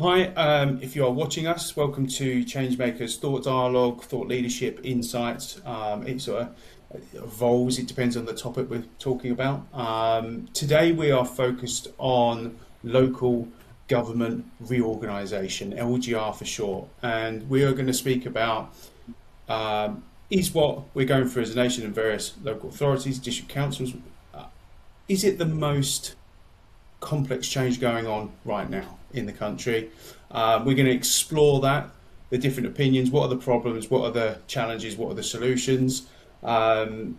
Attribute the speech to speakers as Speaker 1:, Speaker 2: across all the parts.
Speaker 1: Hi, if you are watching us, welcome to Changemaker's Thought Dialogue, Thought Leadership Insights. It sort of evolves, it depends on the topic we're talking about. Today we are focused on local government reorganisation, LGR for short, and we are going to speak about is what we're going through as a nation and various local authorities, district councils, is it the most complex change going on right now in the country? We're going to explore that, the different opinions, what are the problems, what are the challenges, what are the solutions. We're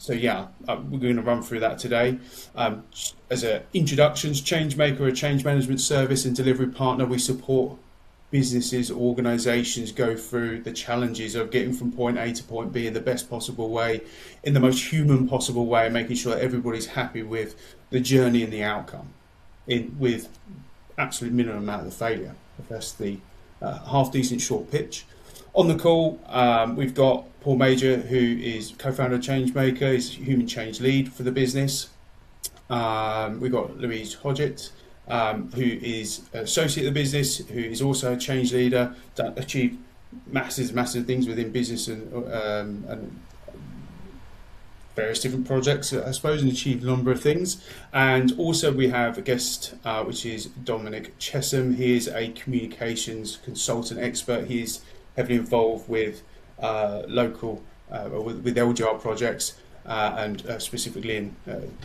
Speaker 1: going to run through that today. As introductions, Changemaker, a change management service and delivery partner, we support businesses, organisations go through the challenges of getting from point A to point B in the best possible way, in the most human possible way, making sure that everybody's happy with the journey and the outcome, with absolute minimum amount of failure. That's the half decent short pitch. On the call, we've got Paul Major, who is co-founder of Changemaker, is human change lead for the business. We've got Louise Hodgetts, who is associate of the business, who is also a change leader, achieved massive things within business and various different projects, I suppose, and achieved a number of things. And also we have a guest, which is Dominic Chessum. He is a communications consultant expert. He is heavily involved with local, with LGR projects, and specifically in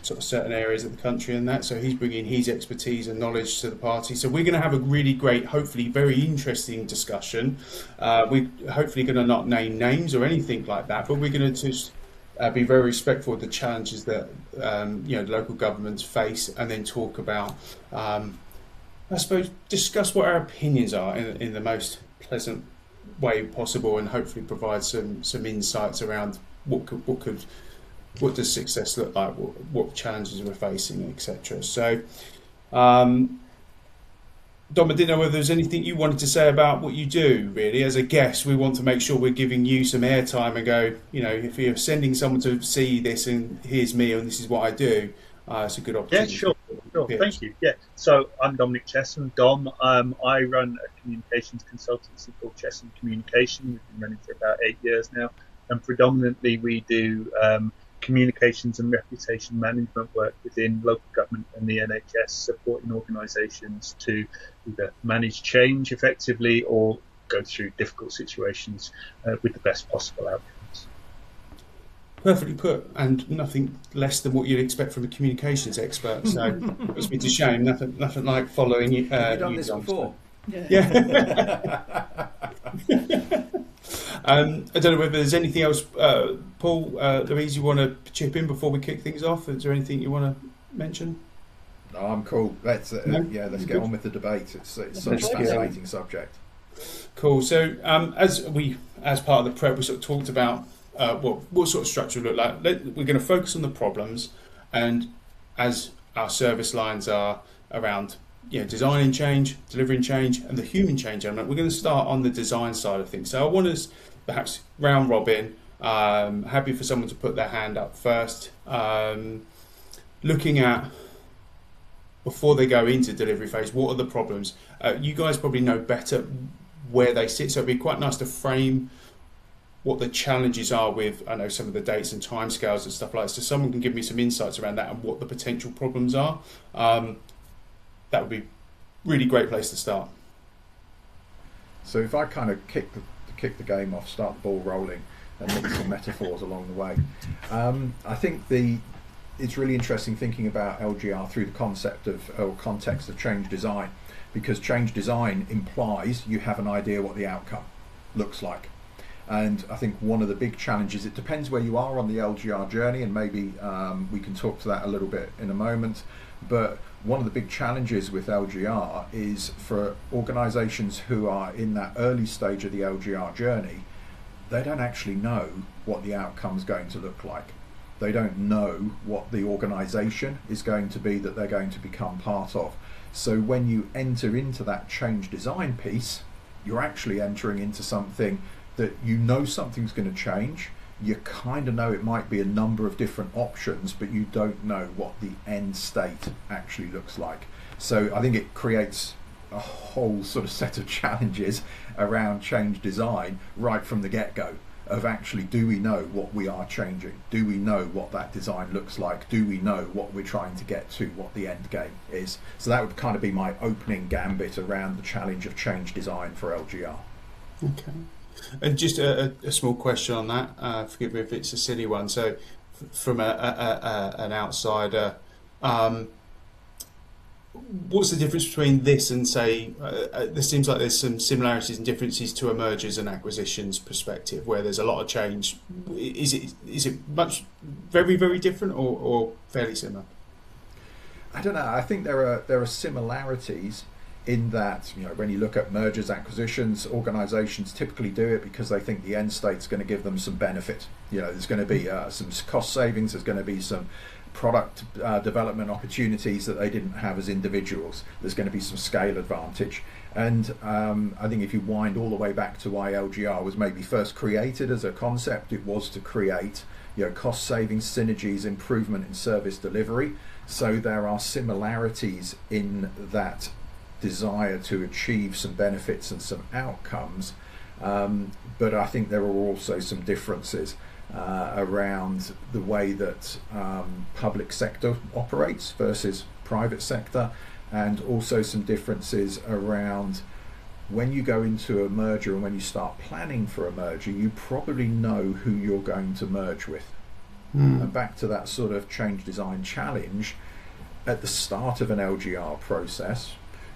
Speaker 1: sort of certain areas of the country and that. So he's bringing his expertise and knowledge to the party. So we're going to have a really great, hopefully very interesting discussion. We're hopefully going to not name names or anything like that, but we're going to just be very respectful of the challenges that local governments face, and then talk about, I suppose, discuss what our opinions are in the most pleasant way possible, and hopefully provide some insights around what does success look like, what challenges we're facing, etc. So, Dom, I didn't know whether there's anything you wanted to say about what you do, really. As a guest, we want to make sure we're giving you some airtime and go, if you're sending someone to see this and here's me and this is what I do, it's a good opportunity.
Speaker 2: Yeah, sure. Thank you. Yeah. So I'm Dominic Chessum. Dom. I run a communications consultancy called Chessum Communication. We've been running for about 8 years now. And predominantly we do communications and reputation management work within local government and the NHS, supporting organisations to either manage change effectively or go through difficult situations with the best possible outcomes.
Speaker 1: Perfectly put, and nothing less than what you'd expect from a communications expert. So it puts me to shame. Nothing like following you.
Speaker 3: Have you done this before?
Speaker 1: Yeah. I don't know whether there's anything else, Paul, Louise, you want to chip in before we kick things off? Is there anything you want to mention?
Speaker 3: No, I'm cool. Let's get on with the debate. It's such a fascinating subject.
Speaker 1: Cool. So as part of the prep, we sort of talked about what sort of structure would look like. We're going to focus on the problems, and as our service lines are around designing change, delivering change, and the human change element, we're going to start on the design side of things. So I want us perhaps round robin, happy for someone to put their hand up first, looking at, before they go into delivery phase, what are the problems? You guys probably know better where they sit, so it'd be quite nice to frame what the challenges are with, I know, some of the dates and timescales and stuff like that, so someone can give me some insights around that and what the potential problems are. That would be a really great place to start.
Speaker 3: So if I kind of kick the game off, start the ball rolling, and mix some metaphors along the way, I think it's really interesting thinking about LGR through the context of change design, because change design implies you have an idea what the outcome looks like. And I think one of the big challenges, it depends where you are on the LGR journey, and maybe we can talk to that a little bit in a moment, but one of the big challenges with LGR is for organisations who are in that early stage of the LGR journey, they don't actually know what the outcome is going to look like. They don't know what the organisation is going to be that they're going to become part of. So when you enter into that change design piece, you're actually entering into something that something's going to change. You kind of know it might be a number of different options, but you don't know what the end state actually looks like. So I think it creates a whole sort of set of challenges around change design right from the get-go. Of actually, do we know what we are changing? Do we know what that design looks like? Do we know what we're trying to get to, what the end game is? So that would kind of be my opening gambit around the challenge of change design for LGR.
Speaker 1: Okay. And just a small question on that. Forgive me if it's a silly one. So, from an outsider, what's the difference between this and, say, there seems like there's some similarities and differences to a mergers and acquisitions perspective, where there's a lot of change. Is it much very, very different, or fairly similar?
Speaker 3: I don't know. I think there are similarities in that, you know, when you look at mergers, acquisitions, organisations typically do it because they think the end state's going to give them some benefit. You know, there's going to be some cost savings, there's going to be some product development opportunities that they didn't have as individuals. There's going to be some scale advantage. And I think if you wind all the way back to why LGR was maybe first created as a concept, it was to create, you know, cost savings, synergies, improvement in service delivery. So there are similarities in that desire to achieve some benefits and some outcomes, but I think there are also some differences around the way that public sector operates versus private sector, and also some differences around when you go into a merger and when you start planning for a merger, you probably know who you're going to merge with. And back to that sort of change design challenge, at the start of an LGR process,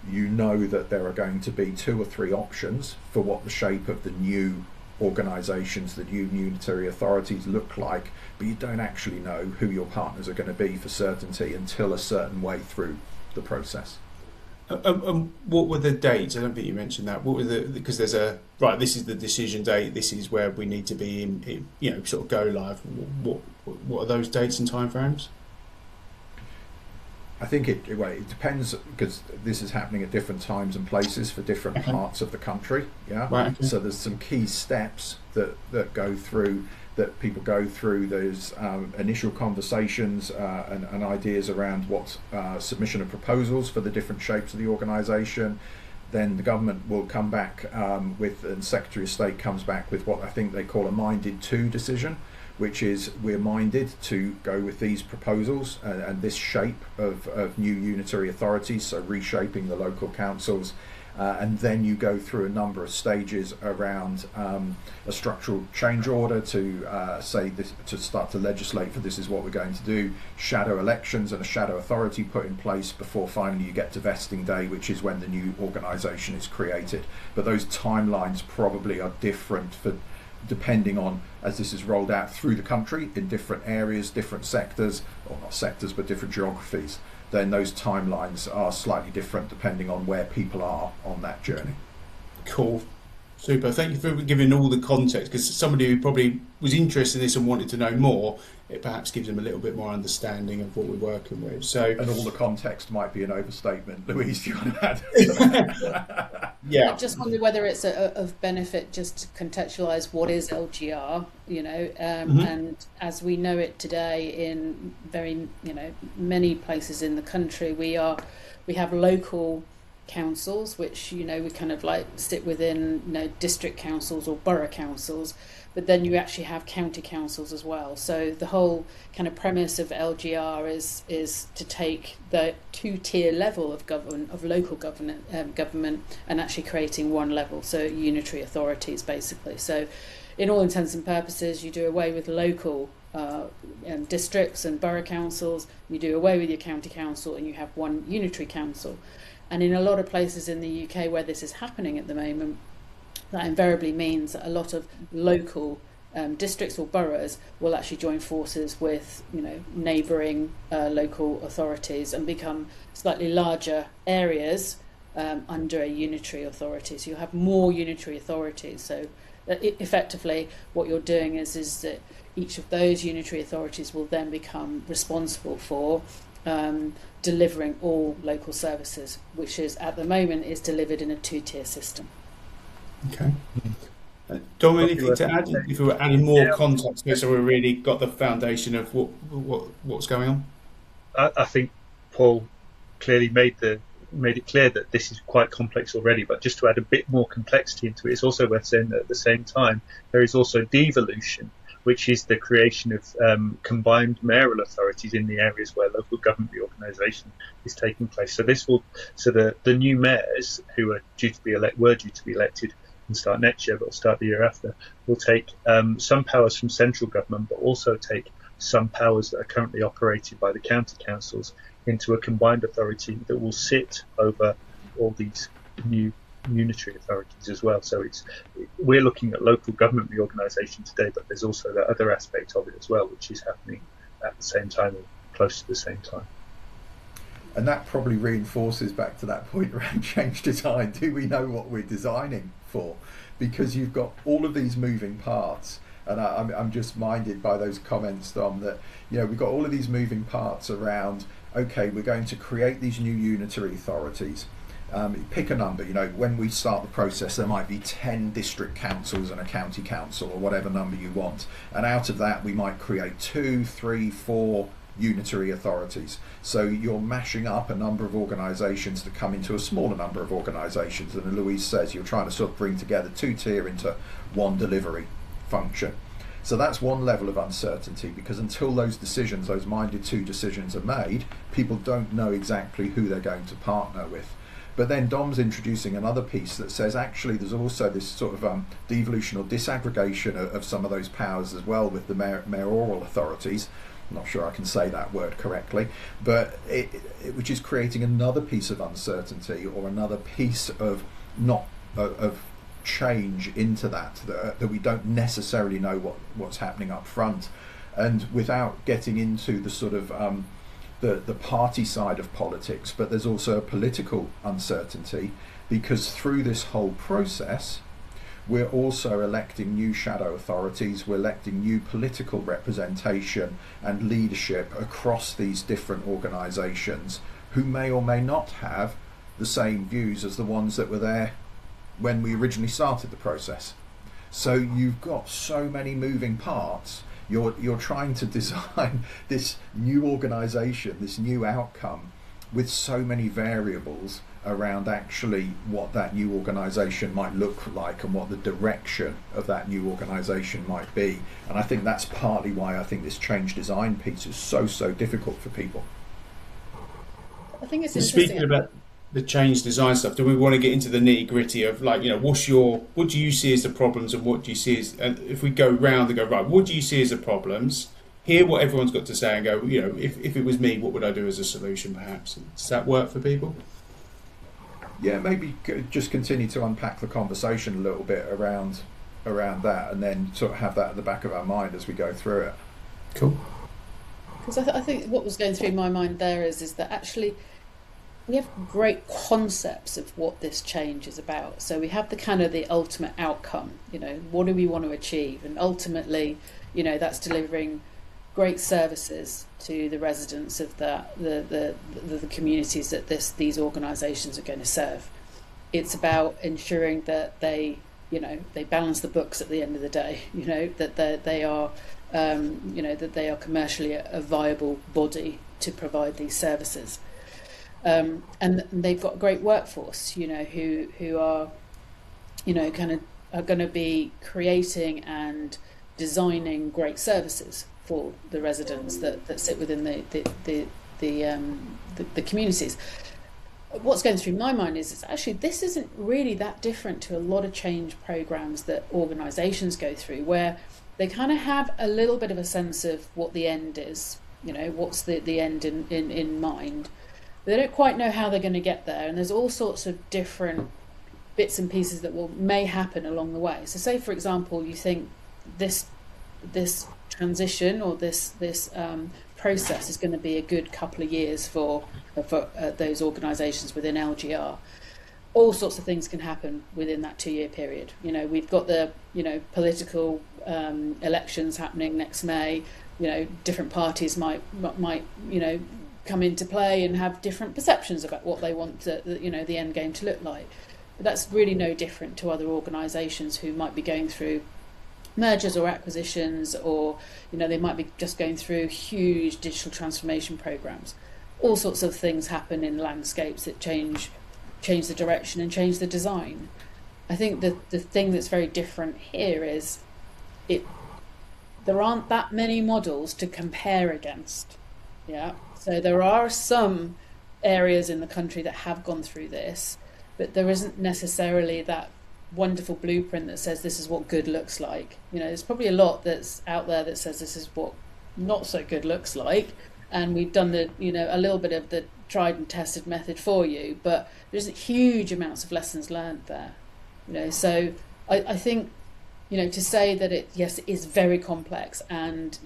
Speaker 3: you know that there are going to be 2 or 3 options for what the shape of the new organisations, the new unitary authorities look like, but you don't actually know who your partners are going to be for certainty until a certain way through the process.
Speaker 1: What were the dates? I don't think you mentioned that. What were because there's right, this is the decision date, this is where we need to be in, you know, sort of go live. What are those dates and timeframes?
Speaker 3: I think it depends, because this is happening at different times and places for different parts of the country. Yeah. Right, okay. So there's some key steps that people go through. There's initial conversations and ideas around what submission of proposals for the different shapes of the organisation. Then the government will come back and Secretary of State comes back with what I think they call a minded to decision, which is we're minded to go with these proposals and this shape of new unitary authorities, so reshaping the local councils. And then you go through a number of stages around a structural change order to say this, to start to legislate for this is what we're going to do, shadow elections and a shadow authority put in place before finally you get to vesting day, which is when the new organisation is created. But those timelines probably are different depending on, as this is rolled out through the country in different areas, different sectors, or not sectors, but different geographies, then those timelines are slightly different depending on where people are on that journey.
Speaker 1: Cool. Super. Thank you for giving all the context, because somebody who probably was interested in this and wanted to know more, it perhaps gives them a little bit more understanding of what we're working with. So,
Speaker 3: and all the context might be an overstatement. Louise, do you want to add?
Speaker 4: Yeah. I just wonder whether it's of benefit just to contextualise what is LGR, you know, and as we know it today in very, you know, many places in the country, we have local councils, which, you know, we kind of like sit within, you know, district councils or borough councils, but then you actually have county councils as well. So the whole kind of premise of LGR is to take the 2-tier level of government, of local government, and actually creating one level, so unitary authorities basically. So in all intents and purposes, you do away with local districts and borough councils, you do away with your county council, and you have one unitary council. And in a lot of places in the UK where this is happening at the moment, that invariably means that a lot of local districts or boroughs will actually join forces with, you know, neighbouring local authorities and become slightly larger areas under a unitary authority. So you'll have more unitary authorities. So effectively what you're doing is that each of those unitary authorities will then become responsible for delivering all local services, which is at the moment is delivered in a 2-tier system.
Speaker 1: Okay. Dominic, anything to add? If we were adding more context here, so we really got the foundation of what's going on.
Speaker 2: I think Paul clearly made the made it clear that this is quite complex already, but just to add a bit more complexity into it, it's also worth saying that at the same time, there is also devolution, which is the creation of combined mayoral authorities in the areas where local government reorganisation is taking place. So the new mayors who are due to be elected and start next year, but will start the year after, will take some powers from central government, but also take some powers that are currently operated by the county councils into a combined authority that will sit over all these new unitary authorities as well. So we're looking at local government reorganisation today, but there's also that other aspect of it as well, which is happening at the same time or close to the same time.
Speaker 3: And that probably reinforces back to that point around change design. Do we know what we're designing for? Because you've got all of these moving parts, and I'm just minded by those comments, Dom, that we've got all of these moving parts around, okay, we're going to create these new unitary authorities. Pick a number, when we start the process there might be 10 district councils and a county council or whatever number you want, and out of that we might create 2, 3, 4 unitary authorities. So you're mashing up a number of organisations to come into a smaller number of organisations, and Louise says you're trying to sort of bring together 2-tier into one delivery function. So that's one level of uncertainty, because until those minded two decisions are made, people don't know exactly who they're going to partner with. But then Dom's introducing another piece that says actually there's also this sort of devolution or disaggregation of some of those powers as well with the mayoral authorities. I'm not sure I can say that word correctly, but which is creating another piece of uncertainty or another piece of of change into that we don't necessarily know what's happening up front. And without getting into the sort of the party side of politics, but there's also a political uncertainty, because through this whole process we're also electing new shadow authorities, we're electing new political representation and leadership across these different organisations who may or may not have the same views as the ones that were there when we originally started the process. So you've got so many moving parts. You're trying to design this new organisation, this new outcome, with so many variables around actually what that new organisation might look like and what the direction of that new organisation might be. And I think that's partly why I think this change design piece is so difficult for people.
Speaker 4: I think it's
Speaker 1: speaking about the change design stuff, do we want to get into the nitty gritty of what do you see as the problems and what do you see as, and if we go round and go, right, what do you see as the problems, hear what everyone's got to say and go, if it was me, what would I do as a solution perhaps? Does that work for people?
Speaker 3: Yeah, maybe just continue to unpack the conversation a little bit around that, and then sort of have that at the back of our mind as we go through it.
Speaker 1: Cool.
Speaker 4: Because I think what was going through my mind there is that actually we have great concepts of what this change is about. So we have the kind of the ultimate outcome, what do we want to achieve? And ultimately, that's delivering great services to the residents of the communities that these organisations are going to serve. It's about ensuring that they balance the books at the end of the day, that they are that they are commercially a viable body to provide these services. And they've got a great workforce, who are, are going to be creating and designing great services for the residents that sit within the communities. What's going through my mind is actually this isn't really that different to a lot of change programs that organisations go through, where they kind of have a little bit of a sense of what the end is, what's the end in mind. They don't quite know how they're going to get there, and there's all sorts of different bits and pieces that may happen along the way. So say, for example, you think this transition or this process is going to be a good couple of years for those organisations within LGR. All sorts of things can happen within that 2-year period. We've got the political elections happening next May. Different parties might come into play and have different perceptions about what they want the end game to look like. But that's really no different to other organisations who might be going through mergers or acquisitions, or they might be just going through huge digital transformation programs. all sorts of things happen in landscapes that change the direction and change the design. I think that the thing that's very different here is there aren't that many models to compare against. Yeah. So there are some areas in the country that have gone through this, but there isn't necessarily that wonderful blueprint that says this is what good looks like. There's probably a lot that's out there that says this is what not so good looks like, and we've done a little bit of the tried and tested method for you, but there's huge amounts of lessons learned there. So I think to say that it is very complex, and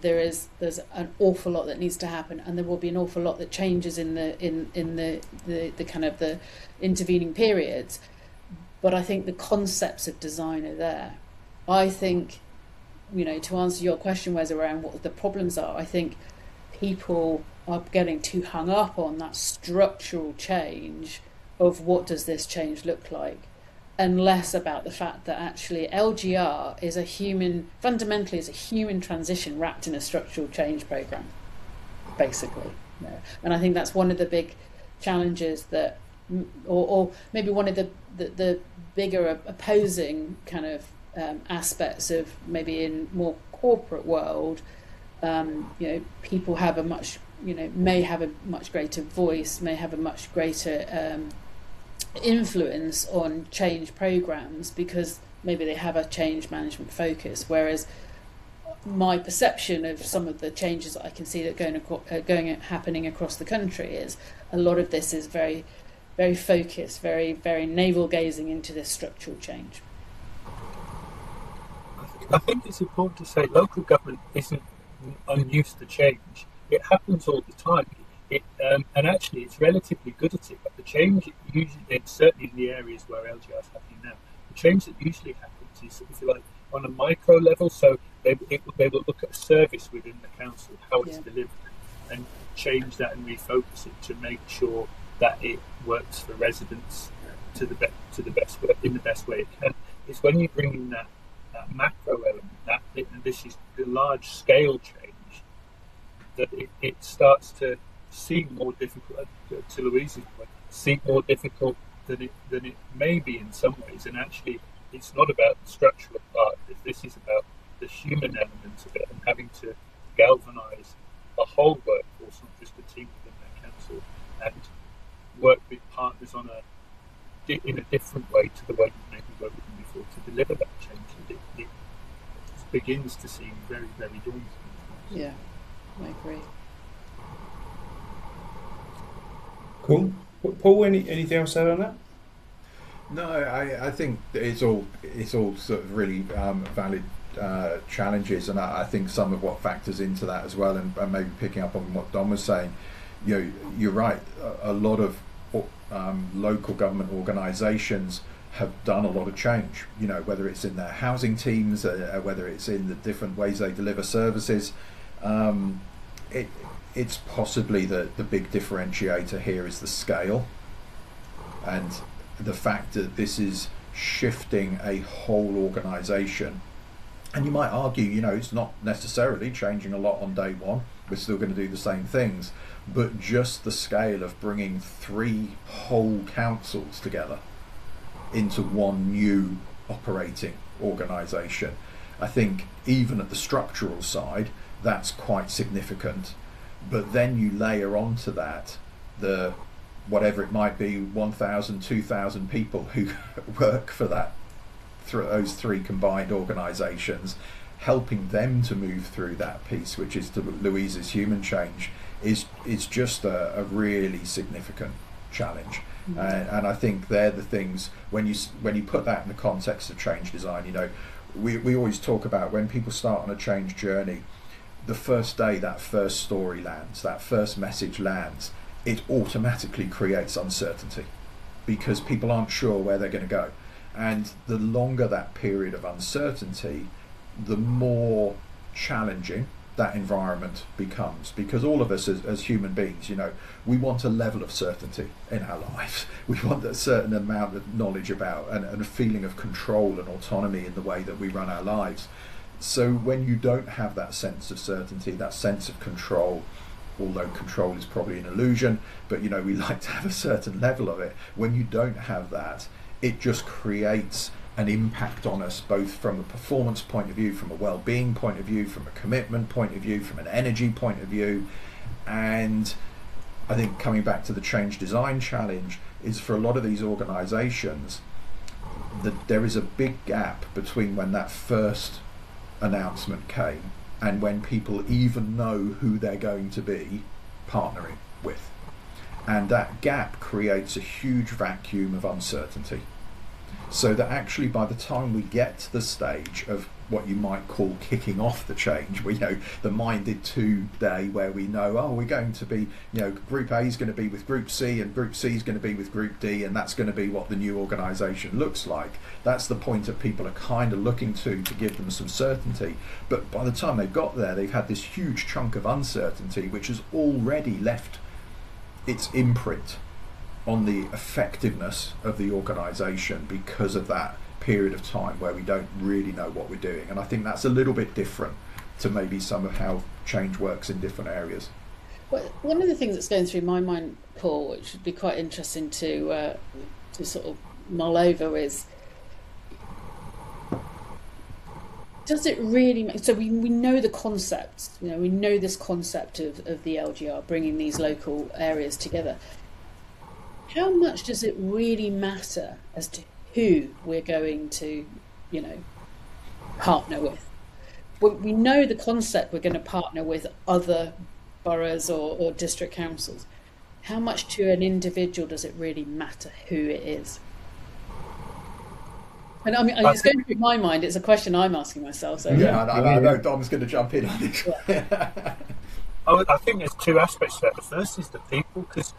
Speaker 4: there's an awful lot that needs to happen, and there will be an awful lot that changes in the kind of the intervening periods. But I think the concepts of design are there. I think, to answer your question, Wes, around what the problems are, I think people are getting too hung up on that structural change of what does this change look like, and less about the fact that actually LGR is fundamentally is a human transition wrapped in a structural change program, basically. And I think that's one of the big challenges that, or maybe one of the bigger opposing kind of aspects of maybe in more corporate world. People have a much, may have a much greater voice, may have a much greater influence on change programs because maybe they have a change management focus, whereas my perception of some of the changes that I can see that happening across the country is a lot of this is very, very focused, very, very navel gazing into this structural change.
Speaker 2: I think it's important to say local government isn't unused to change. It happens all the time. And actually, it's relatively good at it. But the change usually, certainly in the areas where LGR is happening now, the change that usually happens is, if you like, on a micro level. So they will look at a service within the council, how it's delivered, and change that and refocus it to make sure that it works for residents in the best way it can. It's when you bring in that macro element, and this is the large scale change, that it starts to seem more difficult, to Louise's point, seem more difficult than it may be in some ways. And actually, it's not about the structural part. This is about the human element of it, and having to galvanise a whole workforce, not just a team within that council, and work with partners in a different way to the way you've maybe worked with them before to deliver that change. It begins to seem very, very daunting.
Speaker 4: Yeah, I agree.
Speaker 1: Cool. Paul, anything else to add on that?
Speaker 3: No, I think it's all sort of really valid challenges, and I think some of what factors into that as well, and maybe picking up on what Dom was saying, you're right. A lot of local government organisations have done a lot of change. Whether it's in their housing teams, whether it's in the different ways they deliver services. It's possibly the big differentiator here is the scale, and the fact that this is shifting a whole organisation. And you might argue, it's not necessarily changing a lot on day one. We're still going to do the same things, but just the scale of bringing 3 whole councils together into one new operating organisation, I think even at the structural side, that's quite significant. But then you layer onto that the whatever it might be, 1,000, 2,000 people who work for those 3 combined organisations, helping them to move through that piece, which is to Louise's human change, is just a really significant challenge. And I think they're the things, when you put that in the context of change design, we always talk about when people start on a change journey, the first day that first story lands, that first message lands, it automatically creates uncertainty because people aren't sure where they're going to go. And the longer that period of uncertainty, the more challenging that environment becomes, because all of us as human beings, we want a level of certainty in our lives. We want a certain amount of knowledge about and a feeling of control and autonomy in the way that we run our lives. So when you don't have that sense of certainty, that sense of control, although control is probably an illusion, but we like to have a certain level of it. When you don't have that, it just creates an impact on us, both from a performance point of view, from a well-being point of view, from a commitment point of view, from an energy point of view. And I think coming back to the change design challenge is, for a lot of these organisations, that there is a big gap between when that first announcement came and when people even know who they're going to be partnering with. And that gap creates a huge vacuum of uncertainty. So that actually by the time we get to the stage of what you might call kicking off the change, the minded to day where we know, we're going to be, Group A is going to be with Group C and Group C is going to be with Group D, and that's going to be what the new organisation looks like. That's the point that people are kind of looking to give them some certainty. But by the time they've got there, they've had this huge chunk of uncertainty which has already left its imprint on the effectiveness of the organisation because of that period of time where we don't really know what we're doing. And I think that's a little bit different to maybe some of how change works in different areas.
Speaker 4: Well, one of the things that's going through my mind, Paul, which would be quite interesting to sort of mull over, is, does it really so we know the concepts, we know this concept of the LGR bringing these local areas together. How much does it really matter as to who we're going to, partner with? We know the concept, we're going to partner with other boroughs or district councils. How much to an individual does it really matter who it is? And I mean, it's going through my mind. It's a question I'm asking myself. So
Speaker 3: I know Dom's going to jump in on this.
Speaker 2: Yeah. I think there's two aspects to that. The first is the people, because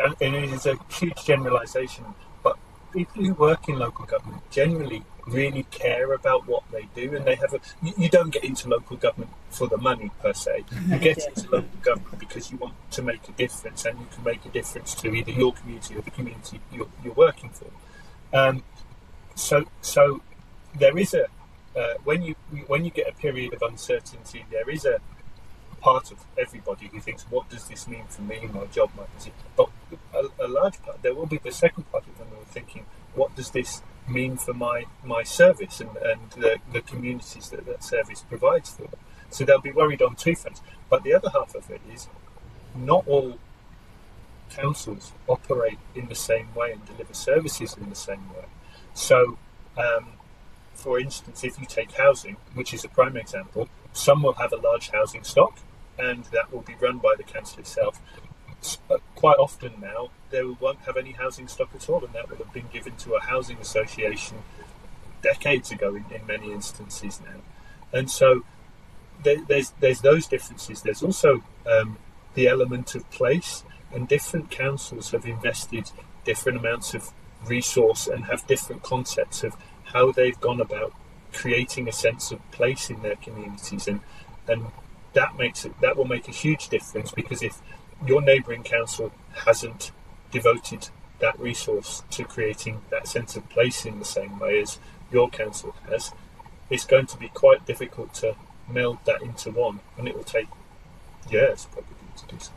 Speaker 2: and it is a huge generalisation, but people who work in local government generally really care about what they do, and they have you don't get into local government for the money per se. You get into local government because you want to make a difference, and you can make a difference to either your community or the community you're working for. So there is when you get a period of uncertainty, there is a part of everybody who thinks, what does this mean for me, my job, my position? But a large part, there will be the second part of them who are thinking, what does this mean for my service and the communities that service provides for them? So they'll be worried on two fronts. But the other half of it is, not all councils operate in the same way and deliver services in the same way. So, for instance, if you take housing, which is a prime example, some will have a large housing stock, and that will be run by the council itself. Quite often now, they won't have any housing stock at all, and that will have been given to a housing association decades ago in many instances now. And so there's those differences. There's also the element of place, and different councils have invested different amounts of resource and have different concepts of how they've gone about creating a sense of place in their communities, and that will make a huge difference, because if your neighbouring council hasn't devoted that resource to creating that sense of place in the same way as your council has, it's going to be quite difficult to meld that into one, and it will take years probably to do so.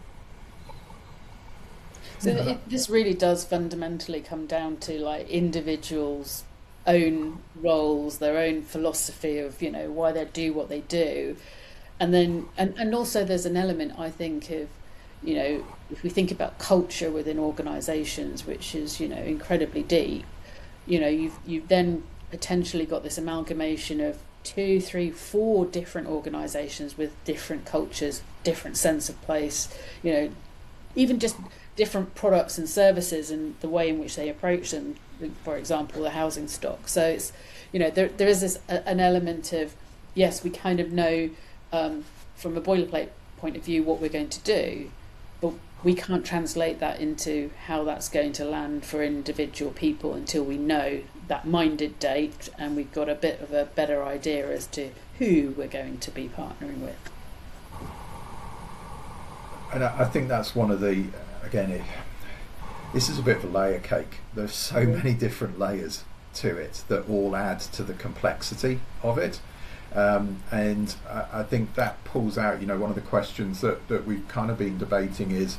Speaker 4: So this really does fundamentally come down to like individuals' own roles, their own philosophy of why they do what they do, and then and also there's an element, I think, of if we think about culture within organisations, which is incredibly deep, you've then potentially got this amalgamation of 2, 3, 4 different organisations with different cultures, different sense of place, even just different products and services and the way in which they approach them. For example, the housing stock. So it's there is this an element of, yes, we kind of know from a boilerplate point of view what we're going to do, but we can't translate that into how that's going to land for individual people until we know that minded date and we've got a bit of a better idea as to who we're going to be partnering with.
Speaker 3: And I think that's one of the, again, this is a bit of a layer cake. There's so many different layers to it that all add to the complexity of it. And I think that pulls out, one of the questions that we've kind of been debating is,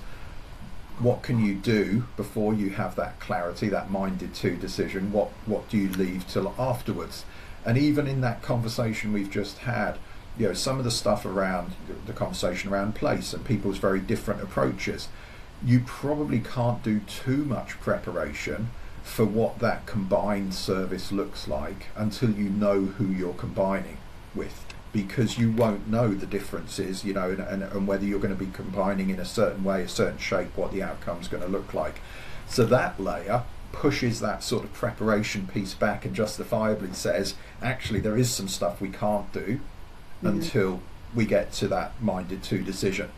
Speaker 3: what can you do before you have that clarity, that minded to decision? What do you leave till afterwards? And even in that conversation we've just had, some of the stuff around the conversation around place and people's very different approaches, you probably can't do too much preparation for what that combined service looks like until you know who you're combining with, because you won't know the differences, and whether you're going to be combining in a certain way, a certain shape, what the outcome's going to look like. So that layer pushes that sort of preparation piece back and justifiably says, actually, there is some stuff we can't do until we get to that minded to decision.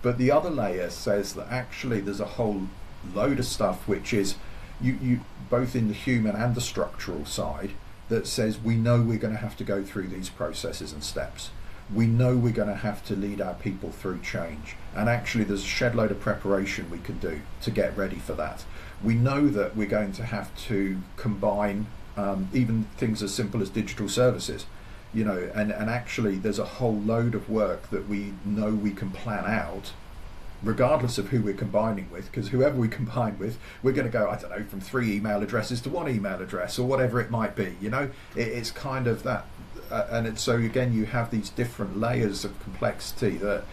Speaker 3: But the other layer says that actually there's a whole load of stuff which is you both in the human and the structural side, that says we know we're going to have to go through these processes and steps. We know we're going to have to lead our people through change. And actually there's a shed load of preparation we can do to get ready for that. We know that we're going to have to combine even things as simple as digital services, and actually there's a whole load of work that we know we can plan out regardless of who we're combining with, because whoever we combine with, we're going to go, I don't know, from 3 email addresses to 1 email address or whatever it might be. It's kind of that, so again you have these different layers of complexity, that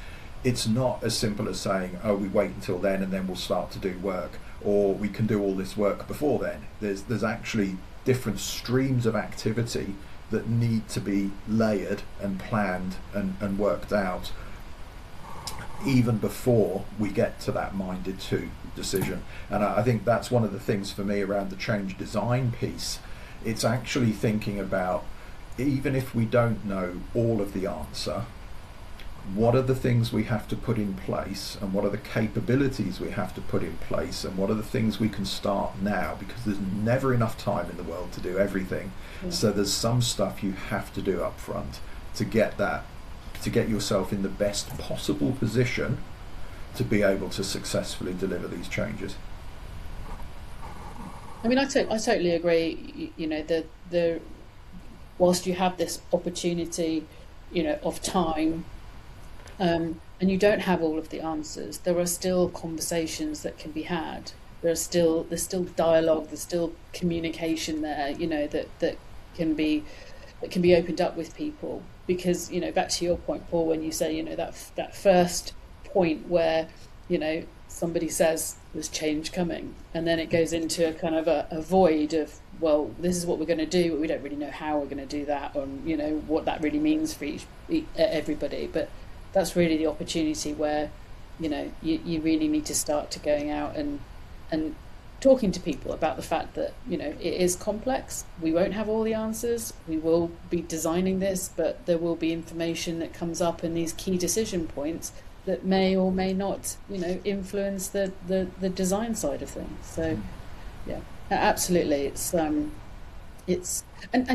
Speaker 3: it's not as simple as saying, oh, we wait until then and then we'll start to do work, or we can do all this work before then. There's actually different streams of activity that need to be layered and planned and worked out even before we get to that minded to decision. And I think that's one of the things for me around the change design piece. It's actually thinking about, even if we don't know all of the answer, what are the things we have to put in place, and what are the capabilities we have to put in place, and what are the things we can start now, because there's never enough time in the world to do everything. So there's some stuff you have to do up front to get yourself in the best possible position to be able to successfully deliver these changes.
Speaker 4: I mean, I totally agree. The whilst you have this opportunity, of time, and you don't have all of the answers, there are still conversations that can be had. There's still dialogue. There's still communication there. That can be opened up with people. Because, back to your point, Paul, when you say, that first point where, somebody says there's change coming, and then it goes into a kind of a void of, well, this is what we're going to do, but we don't really know how we're going to do that, or, what that really means for everybody. But that's really the opportunity where, you really need to start to going out and talking to people about the fact that it is complex. We won't have all the answers. We will be designing this, but there will be information that comes up in these key decision points that may or may not influence the design side of things. So yeah, absolutely, it's and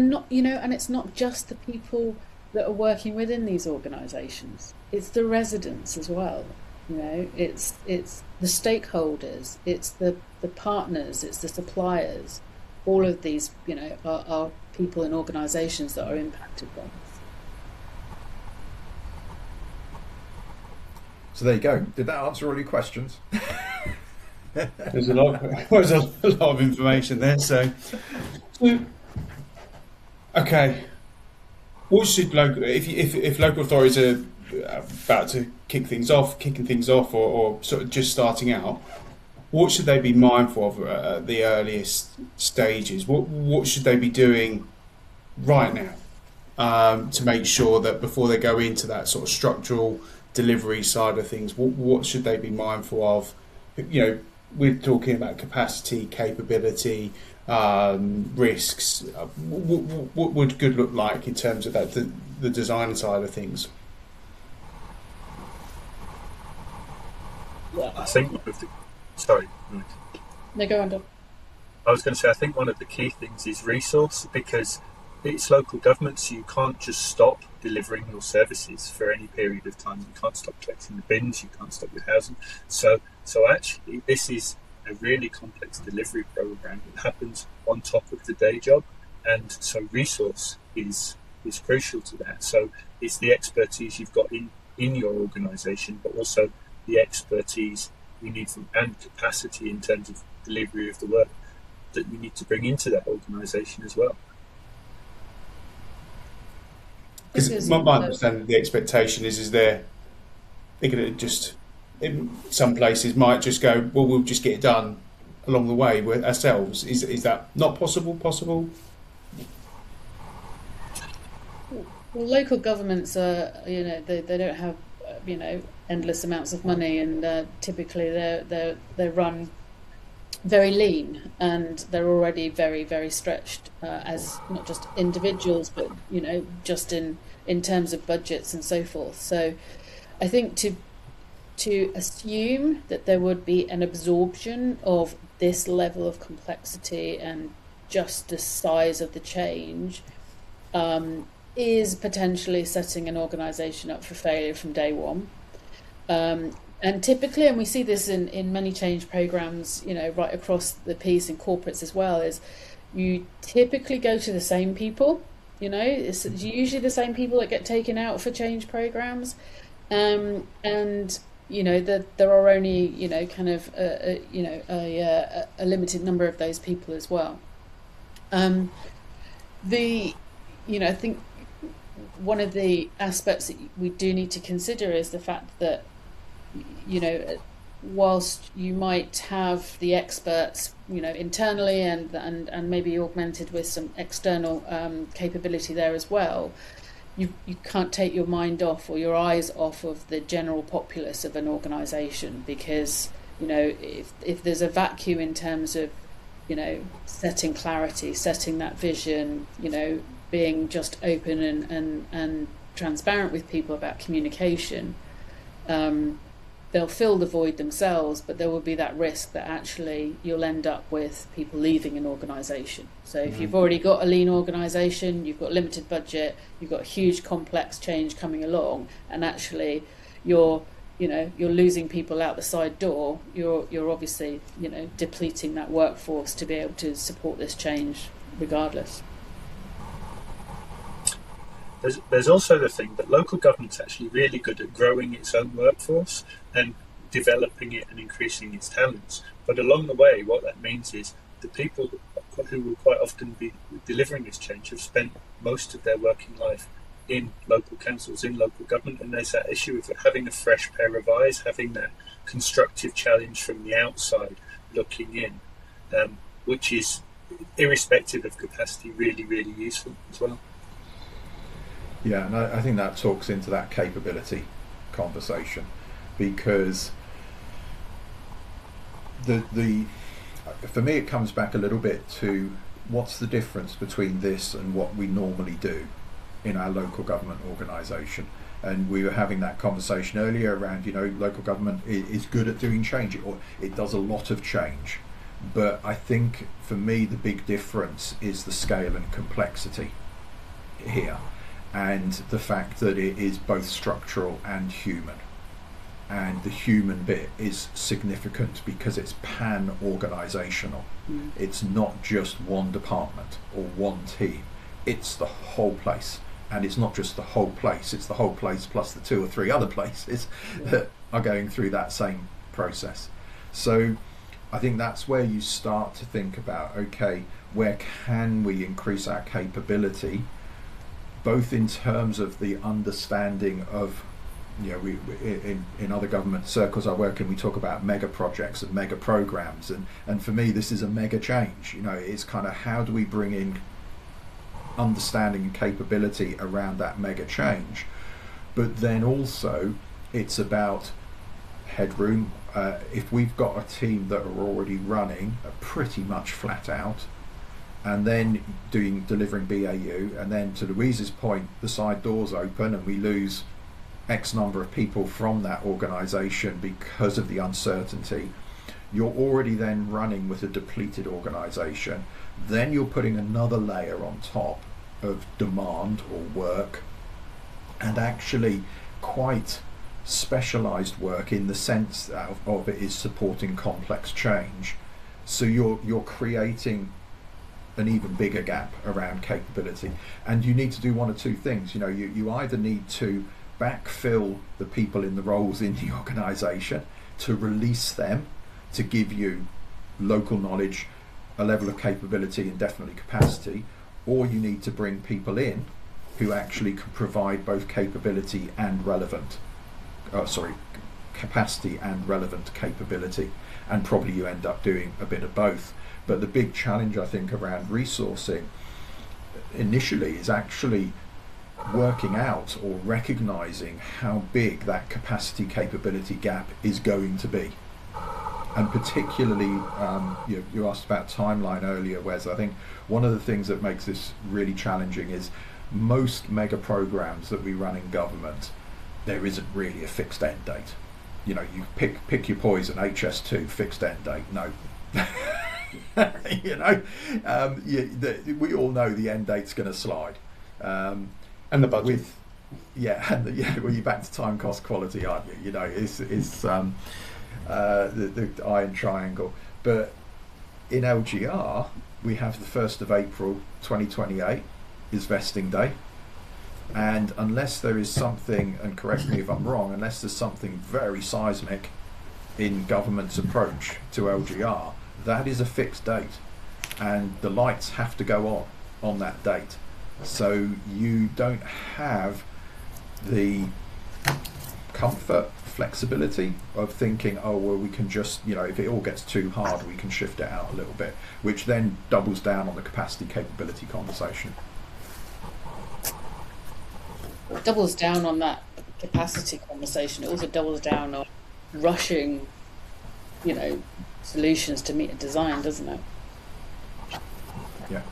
Speaker 4: not and it's not just the people that are working within these organisations, it's the residents as well. It's the stakeholders, it's the partners, it's the suppliers. All of these, are people and organisations that are impacted by this.
Speaker 3: So there you go. Did that answer all your questions?
Speaker 1: There's a lot of information there. So, okay, what should if local authorities are about to kicking things off, or sort of just starting out, what should they be mindful of at the earliest stages? What should they be doing right now to make sure that before they go into that sort of structural delivery side of things, what should they be mindful of? We're talking about capacity, capability, risks. What would good look like in terms of that, the design side of things?
Speaker 2: I think one of the, sorry.
Speaker 4: No, go on, Dom.
Speaker 2: I was going to say, I think one of the key things is resource, because it's local government, so you can't just stop delivering your services for any period of time. You can't stop collecting the bins, you can't stop with housing. So actually, this is a really complex delivery program. It happens on top of the day job, and so resource is is crucial to that. So it's the expertise you've got in your organisation, but also the expertise you need from and capacity in terms of delivery of the work that you need to bring into that organisation as well.
Speaker 1: Because my understanding, the expectation is they're going to just, in some places might just go, well, we'll just get it done along the way ourselves. Is that not possible? Possible?
Speaker 4: Well, local governments are, they don't have, endless amounts of money, and typically they run very lean, and they're already very, very stretched as not just individuals, but just in terms of budgets and so forth. So I think to assume that there would be an absorption of this level of complexity and just the size of the change is potentially setting an organisation up for failure from day one. And typically, and we see this in many change programs, right across the piece in corporates as well, is you typically go to the same people. It's usually the same people that get taken out for change programs, and that there are only kind of a limited number of those people as well. I think one of the aspects that we do need to consider is the fact that whilst you might have the experts internally and maybe augmented with some external capability there as well, you can't take your mind off or your eyes off of the general populace of an organisation, because if there's a vacuum in terms of setting clarity, setting that vision, being just open and transparent with people about communication, they'll fill the void themselves, but there will be that risk that actually you'll end up with people leaving an organisation. So if you've already got a lean organisation, you've got limited budget, you've got huge complex change coming along, and actually you're losing people out the side door, you're obviously depleting that workforce to be able to support this change regardless.
Speaker 2: There's also the thing that local government's actually really good at growing its own workforce and developing it and increasing its talents. But along the way, what that means is the people who will quite often be delivering this change have spent most of their working life in local councils, in local government, and there's that issue of having a fresh pair of eyes, having that constructive challenge from the outside looking in, which is, irrespective of capacity, really, really useful as well.
Speaker 3: Yeah, and I think that talks into that capability conversation, because for me it comes back a little bit to what's the difference between this and what we normally do in our local government organisation. And we were having that conversation earlier around, local government is good at doing change, or it does a lot of change. But I think for me the big difference is the scale and complexity here, and the fact that it is both structural and human. And the human bit is significant because it's pan-organisational. It's not just one department or one team, it's the whole place. And it's not just the whole place, it's the whole place plus the 2 or 3 other places that are going through that same process. So I think that's where you start to think about, okay, where can we increase our capability, both in terms of the understanding of, we in other government circles I work in, we talk about mega projects and mega programs, and for me this is a mega change. It's kind of how do we bring in understanding and capability around that mega change, but then also it's about headroom. If we've got a team that are already running pretty much flat out, and then delivering BAU, and then to Louise's point, the side doors open and we lose X number of people from that organisation because of the uncertainty, you're already then running with a depleted organisation. Then you're putting another layer on top of demand or work, and actually quite specialised work in the sense of it is supporting complex change. So you're creating an even bigger gap around capability. And you need to do one or two things. You know, you either need to backfill the people in the roles in the organisation, to release them, to give you local knowledge, a level of capability and definitely capacity, or you need to bring people in who actually can provide both capability and capacity and relevant capability, and probably you end up doing a bit of both. But the big challenge, I think, around resourcing initially is actually working out or recognising how big that capacity capability gap is going to be. And particularly, you asked about timeline earlier, Wes. I think one of the things that makes this really challenging is most mega programs that we run in government, there isn't really a fixed end date. You know, you pick your poison. HS2 fixed end date, no. You know, we all know the end date's going to slide.
Speaker 1: And the budget.
Speaker 3: Well, you're back to time, cost, quality, aren't you? You know, it's the iron triangle. But in LGR, we have the 1st of April 2028 is vesting day. And unless there is something, and correct me if I'm wrong, unless there's something very seismic in government's approach to LGR, that is a fixed date. And the lights have to go on that date. So you don't have the comfort, flexibility of thinking, oh, well, we can just, you know, if it all gets too hard, we can shift it out a little bit, which then doubles down on the capacity capability conversation.
Speaker 4: It doubles down on that capacity conversation. It also doubles down on rushing, you know, solutions to meet a design, doesn't it?
Speaker 3: Yeah.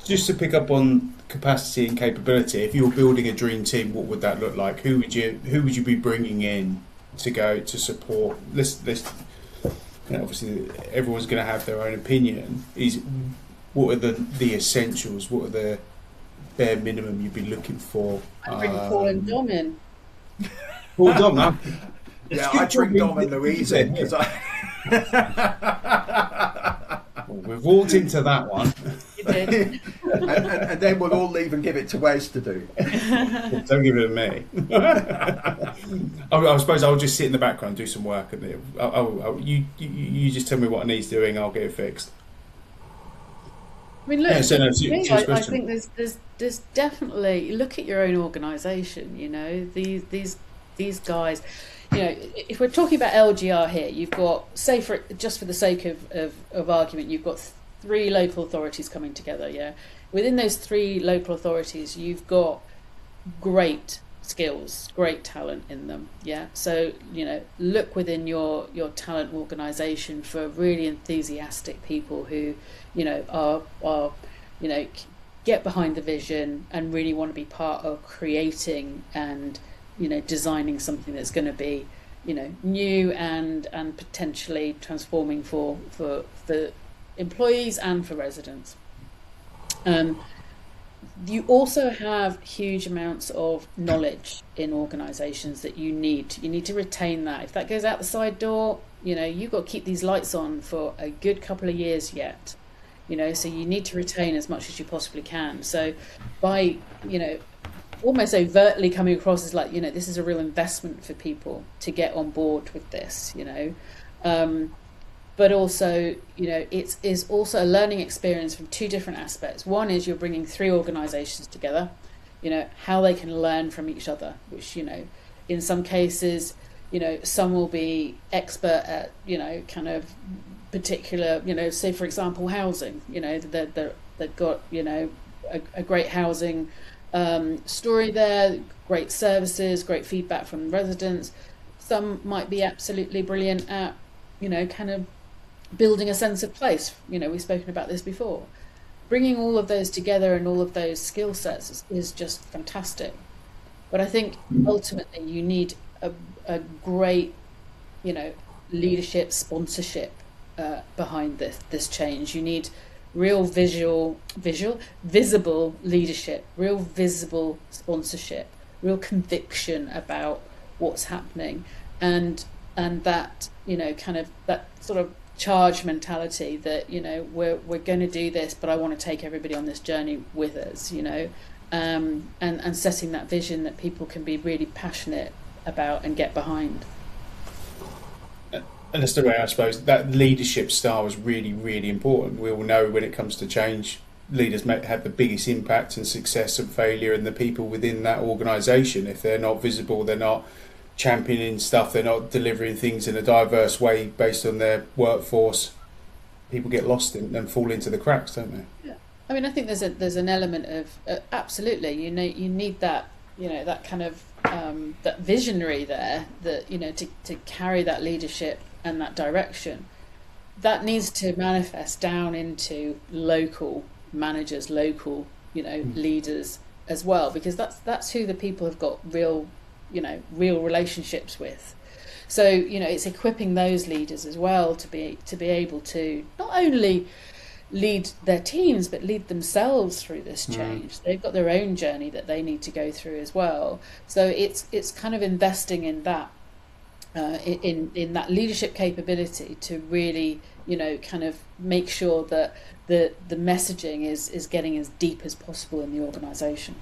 Speaker 1: Just to pick up on capacity and capability, if you were building a dream team, what would that look like? Who would you be bringing in to go to support? Let's you know, obviously everyone's going to have their own opinion. What are the essentials? What are the bare minimum you'd be looking for?
Speaker 4: I'd bring Paul and Dom in.
Speaker 1: Paul and Dom, huh?
Speaker 3: Yeah, I'd bring Dom and Louise in because
Speaker 1: Well, we've walked into that one.
Speaker 4: You did.
Speaker 3: and then we'll all leave and give it to Wes to do.
Speaker 1: Don't give it to me. I suppose I'll just sit in the background, do some work, and you just tell me what needs doing. I'll get it fixed.
Speaker 4: I mean, look.
Speaker 1: Yeah, so no,
Speaker 4: I think there's definitely, look at your own organisation. You know, these guys. You know, if we're talking about LGR here, you've got, say, just for the sake of argument, you've got 3 local authorities coming together. Yeah, within those 3 local authorities, you've got great skills, great talent in them. Yeah, so you know, look within your talent organisation for really enthusiastic people who, you know, are you know, get behind the vision and really want to be part of creating and, you know, designing something that's going to be, you know, new and potentially transforming for employees and for residents. You also have huge amounts of knowledge in organisations that you need to retain that. If that goes out the side door, you know, you've got to keep these lights on for a good couple of years yet, you know, so you need to retain as much as you possibly can. So by, you know, almost overtly coming across as like, you know, this is a real investment for people to get on board with this, you know, but also, you know, it is also a learning experience from 2 different aspects. One is you're bringing 3 organisations together, you know, how they can learn from each other, which, you know, in some cases, you know, some will be expert at, you know, kind of particular, you know, say for example, housing, you know, they've got, you know, a great housing story there, great services, great feedback from residents. Some might be absolutely brilliant at, you know, kind of building a sense of place. You know, we've spoken about this before. Bringing all of those together and all of those skill sets is just fantastic. But I think ultimately you need a great, you know, leadership, sponsorship behind this change. You need real visible leadership, real visible sponsorship, real conviction about what's happening, and and that, kind of that sort of charge mentality that, we're going to do this, but I want to take everybody on this journey with us, and setting that vision that people can be really passionate about and get behind.
Speaker 1: And that's the way, I suppose, that leadership style is really, really important. We all know when it comes to change, leaders have the biggest impact and success and failure in the people within that organisation. If they're not visible, they're not championing stuff, they're not delivering things in a diverse way based on their workforce, people get lost and fall into the cracks, don't they?
Speaker 4: Yeah. I mean, I think there's an element of absolutely, you need that, that kind of that visionary there, that to carry that leadership and that direction, that needs to manifest down into local managers, local leaders as well, because that's who the people have got real relationships with. So it's equipping those leaders as well to be able to not only lead their teams but lead themselves through this change. They've got their own journey that they need to go through as well. So it's kind of investing in that in that leadership capability to really kind of make sure that the messaging is getting as deep as possible in the organisation.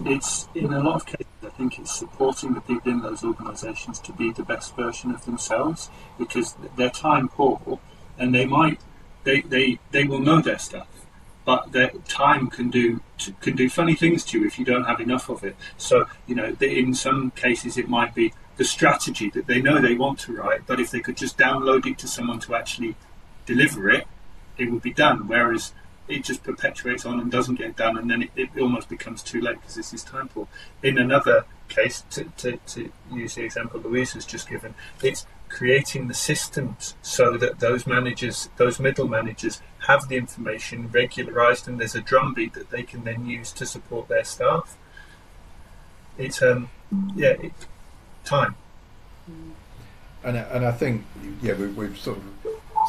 Speaker 5: It's in a lot of cases, I think it's supporting the people in those organisations to be the best version of themselves, because they're time poor and they will know their stuff, but their time can do funny things to you if you don't have enough of it. So in some cases it might be the strategy that they know they want to write, but if they could just download it to someone to actually deliver it, it would be done. Whereas it just perpetuates on and doesn't get done, and then it almost becomes too late because this is time poor. In another case, to use the example Louise has just given, it's creating the systems so that those managers, those middle managers, have the information regularised, and there's a drumbeat that they can then use to support their staff. It's time.
Speaker 3: And I think we're sort of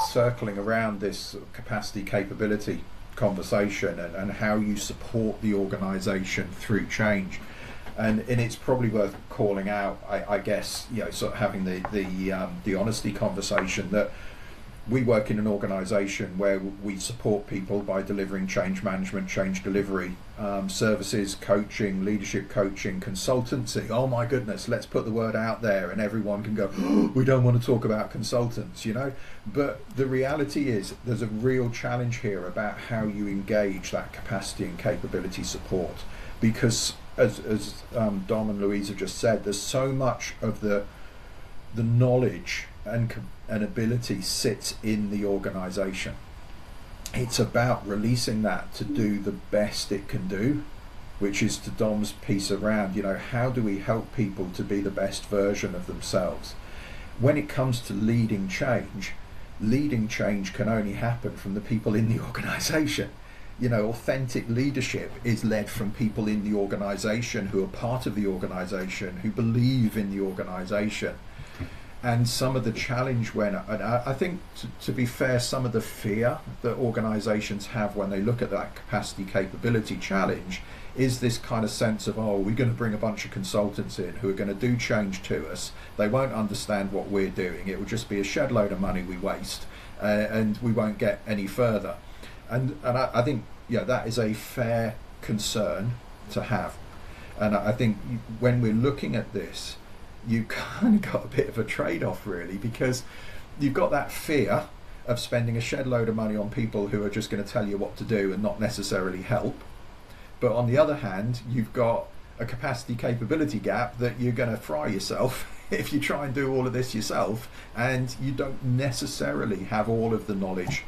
Speaker 3: circling around this sort of capacity capability conversation and how you support the organisation through change, and it's probably worth calling out, I guess, sort of having the honesty conversation that we work in an organisation where we support people by delivering change management, change delivery services, coaching, leadership coaching, consultancy. Oh my goodness, let's put the word out there and everyone can go, oh, we don't want to talk about consultants, But the reality is there's a real challenge here about how you engage that capacity and capability support, because as Dom and Louise have just said, there's so much of the knowledge and ability sits in the organisation. It's about releasing that to do the best it can do, which is to Dom's piece around, how do we help people to be the best version of themselves? When it comes to leading change can only happen from the people in the organisation. Authentic leadership is led from people in the organisation who are part of the organisation, who believe in the organisation. And some of the challenge and I think, to be fair, some of the fear that organisations have when they look at that capacity capability challenge is this kind of sense of, we're going to bring a bunch of consultants in who are going to do change to us. They won't understand what we're doing. It will just be a shed load of money we waste, and we won't get any further. And I think, that is a fair concern to have. And I think when we're looking at this, you kind of got a bit of a trade-off, really, because you've got that fear of spending a shed load of money on people who are just going to tell you what to do and not necessarily help. But on the other hand, you've got a capacity capability gap that you're going to fry yourself if you try and do all of this yourself, and you don't necessarily have all of the knowledge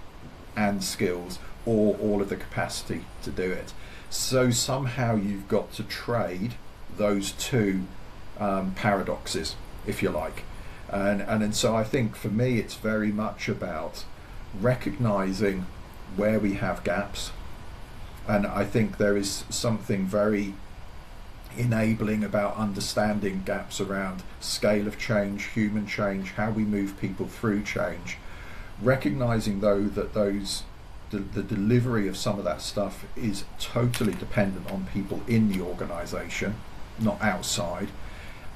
Speaker 3: and skills or all of the capacity to do it. So somehow you've got to trade those two paradoxes, if you like, and so I think for me it's very much about recognizing where we have gaps, and I think there is something very enabling about understanding gaps around scale of change, human change, how we move people through change, recognizing though that the delivery of some of that stuff is totally dependent on people in the organization, not outside.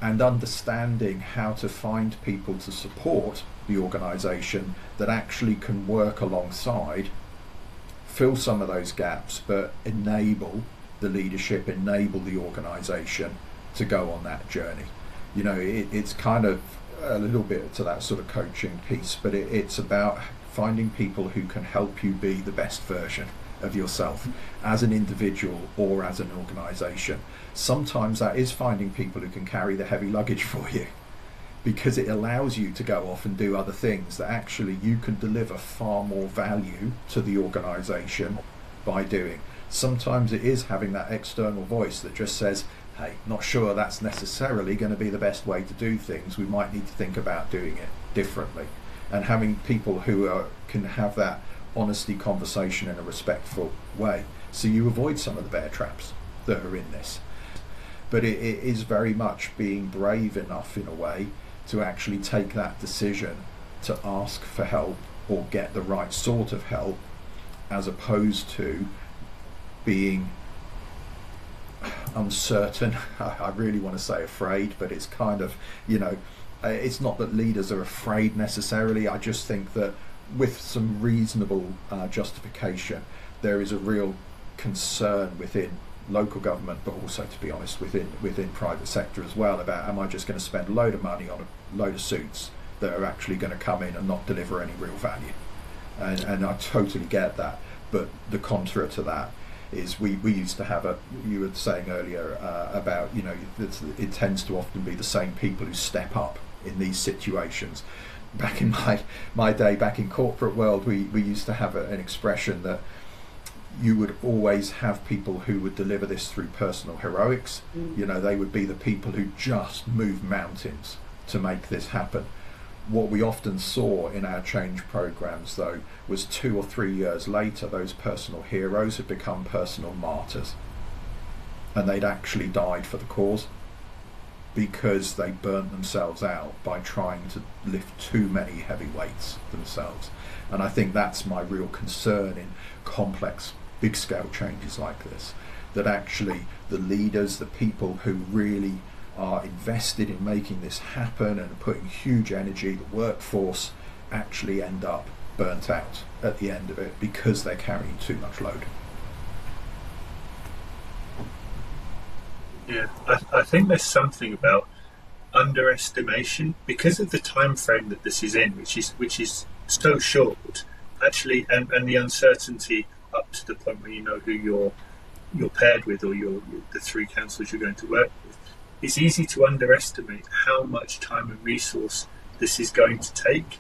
Speaker 3: and understanding how to find people to support the organisation that actually can work alongside, fill some of those gaps, but enable the leadership, enable the organisation to go on that journey. You know, it's kind of a little bit to that sort of coaching piece, but it's about finding people who can help you be the best version of yourself as an individual or as an organisation. Sometimes that is finding people who can carry the heavy luggage for you, because it allows you to go off and do other things that actually you can deliver far more value to the organisation by doing. Sometimes it is having that external voice that just says, hey, not sure that's necessarily going to be the best way to do things, we might need to think about doing it differently. And having people who can have that honesty conversation in a respectful way, so you avoid some of the bear traps that are in this. But it is very much being brave enough in a way to actually take that decision to ask for help or get the right sort of help, as opposed to being uncertain. I really want to say afraid, but it's kind of, you know, it's not that leaders are afraid necessarily. I just think that with some reasonable justification, there is a real concern within local government, but also, to be honest, within private sector as well, about, am I just going to spend a load of money on a load of suits that are actually going to come in and not deliver any real value? And I totally get that, but the contra to that is we used to have you were saying earlier about, you know, it tends to often be the same people who step up in these situations. Back in my day, back in corporate world, we used to have an expression that you would always have people who would deliver this through personal heroics. You know, they would be the people who just move mountains to make this happen. What we often saw in our change programs, though, was 2 or 3 years later, those personal heroes had become personal martyrs, and they'd actually died for the cause because they burnt themselves out by trying to lift too many heavy weights themselves. And I think that's my real concern in complex, big-scale changes like this, that actually the leaders, the people who really are invested in making this happen and putting huge energy, the workforce, actually end up burnt out at the end of it because they're carrying too much load.
Speaker 5: Yeah, I think there's something about underestimation because of the time frame that this is in, which is so short, actually, and the uncertainty up to the point where you know who you're paired with, or the 3 councillors you're going to work with. It's easy to underestimate how much time and resource this is going to take.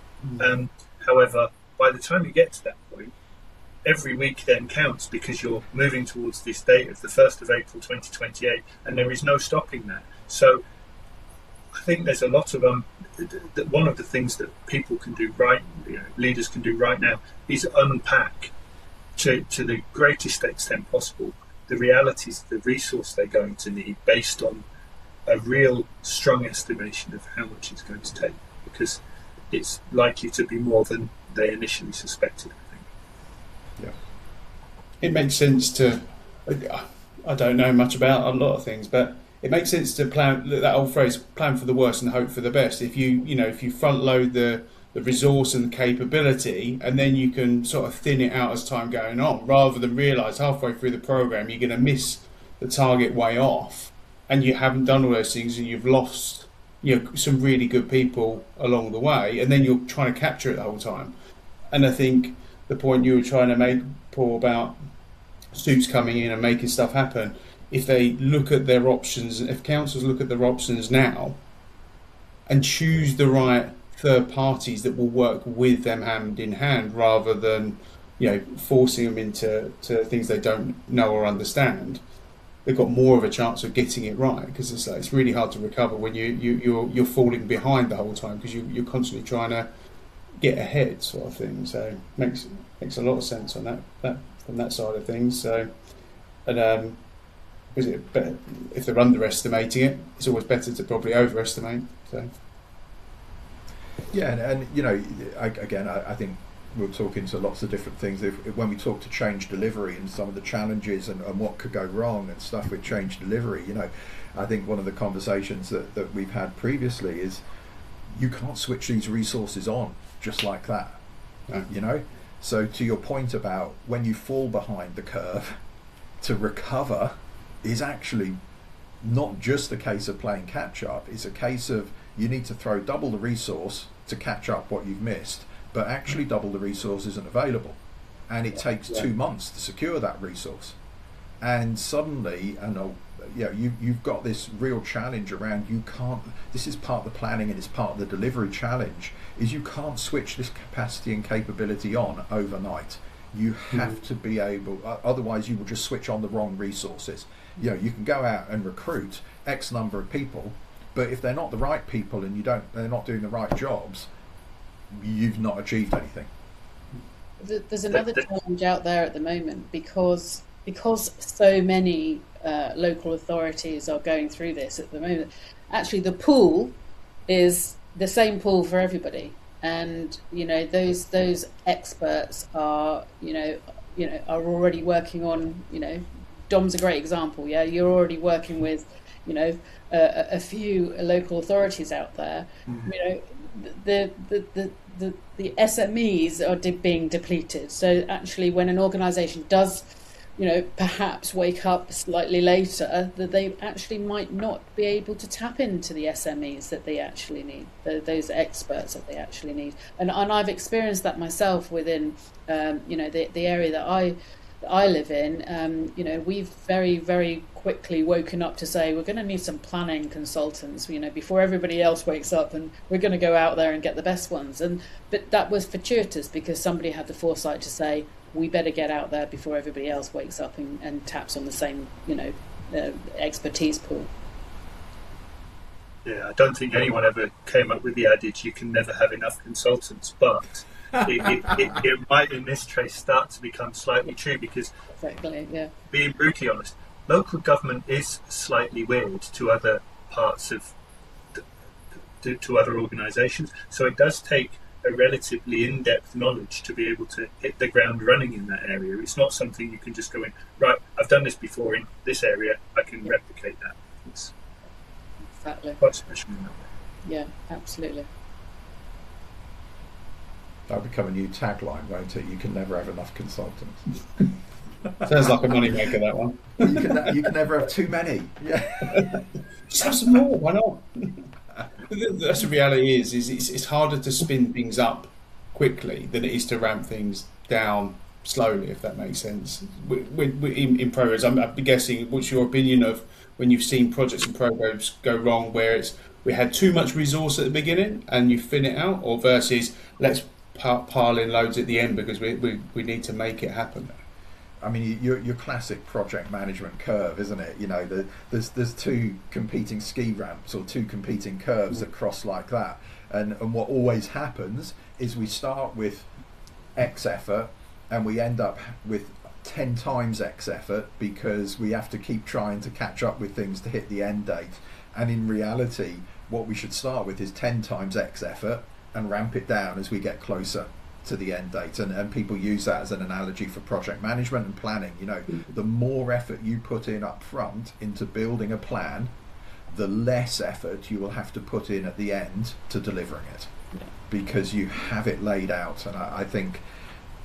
Speaker 5: However, by the time you get to that point, every week then counts, because you're moving towards this date of the 1st of April 2028, and there is no stopping that. So I think there's a lot of one of the things that people can do right, leaders can do right now, is unpack to the greatest extent possible the realities of the resource they're going to need, based on a real strong estimation of how much it's going to take, because it's likely to be more than they initially suspected, I think.
Speaker 3: Yeah.
Speaker 1: It makes sense to, I don't know much about a lot of things, but it makes sense to plan, that old phrase, plan for the worst and hope for the best. If you front load the resource and the capability, and then you can sort of thin it out as time going on, rather than realise halfway through the programme you're going to miss the target way off, and you haven't done all those things, and you've lost some really good people along the way, and then you're trying to capture it the whole time. And I think the point you were trying to make, Paul, about suits coming in and making stuff happen, if they look at their options, if councils look at their options now and choose the right third parties that will work with them hand in hand, rather than forcing them into things they don't know or understand, they've got more of a chance of getting it right, because it's really hard to recover when you're falling behind the whole time, because you're constantly trying to get ahead, sort of thing. So makes a lot of sense on that from that side of things. So, and if they're underestimating it, it's always better to probably overestimate. So
Speaker 3: yeah, and I think we'll talk into lots of different things. When we talk to change delivery and some of the challenges and what could go wrong and stuff with change delivery, I think one of the conversations that we've had previously is you can't switch these resources on just like that.
Speaker 1: No.
Speaker 3: So to your point about when you fall behind the curve, to recover is actually not just a case of playing catch up. It's a case of you need to throw double the resource to catch up what you've missed, but actually double the resource isn't available, and it takes 2 months to secure that resource. And suddenly, you've got this real challenge around, you can't, this is part of the planning and it's part of the delivery challenge, is you can't switch this capacity and capability on overnight. You have to be able, otherwise you will just switch on the wrong resources. You can go out and recruit X number of people, but if they're not the right people and they're not doing the right jobs, you've not achieved anything.
Speaker 4: There's another challenge out there at the moment because so many local authorities are going through this at the moment. Actually, the pool is the same pool for everybody, and those experts are are already working on. Dom's a great example. Yeah, you're already working with a few local authorities out there. The SMEs are being depleted. So actually, when an organisation does, perhaps wake up slightly later, that they actually might not be able to tap into the SMEs that they actually need, those experts that they actually need. And I've experienced that myself within, the area that I live in. We've very, very quickly woken up to say we're going to need some planning consultants, before everybody else wakes up, and we're going to go out there and get the best ones. But that was fortuitous because somebody had the foresight to say we better get out there before everybody else wakes up and taps on the same, expertise pool.
Speaker 5: Yeah, I don't think anyone ever came up with the adage you can never have enough consultants, but it might in this case start to become slightly true because,
Speaker 4: exactly, yeah.
Speaker 5: Being brutally honest, local government is slightly weird to other parts of to other organisations, so it does take a relatively in-depth knowledge to be able to hit the ground running in that area. It's not something you can just go in, right, I've done this before in this area, I can replicate that. It's
Speaker 4: exactly
Speaker 5: quite special in that way.
Speaker 4: Yeah, absolutely.
Speaker 3: That'll become a new tagline, won't it? You can never have enough consultants.
Speaker 1: Sounds like a money maker, that one.
Speaker 3: You can never have too many. Yeah.
Speaker 1: Just have some more, why not? That's the reality is it's harder to spin things up quickly than it is to ramp things down slowly, if that makes sense. In progress, I'm guessing, what's your opinion of when you've seen projects and programs go wrong where we had too much resource at the beginning and you thin it out, or versus let's pile in loads at the end because we need to make it happen?
Speaker 3: I mean, your classic project management curve, isn't it? There's two competing ski ramps or two competing curves that cross like that, and what always happens is we start with X effort and we end up with 10 times X effort because we have to keep trying to catch up with things to hit the end date. And in reality, what we should start with is 10 times X effort and ramp it down as we get closer to the end date, and people use that as an analogy for project management and planning. The more effort you put in up front into building a plan, the less effort you will have to put in at the end to delivering it, because you have it laid out. And I think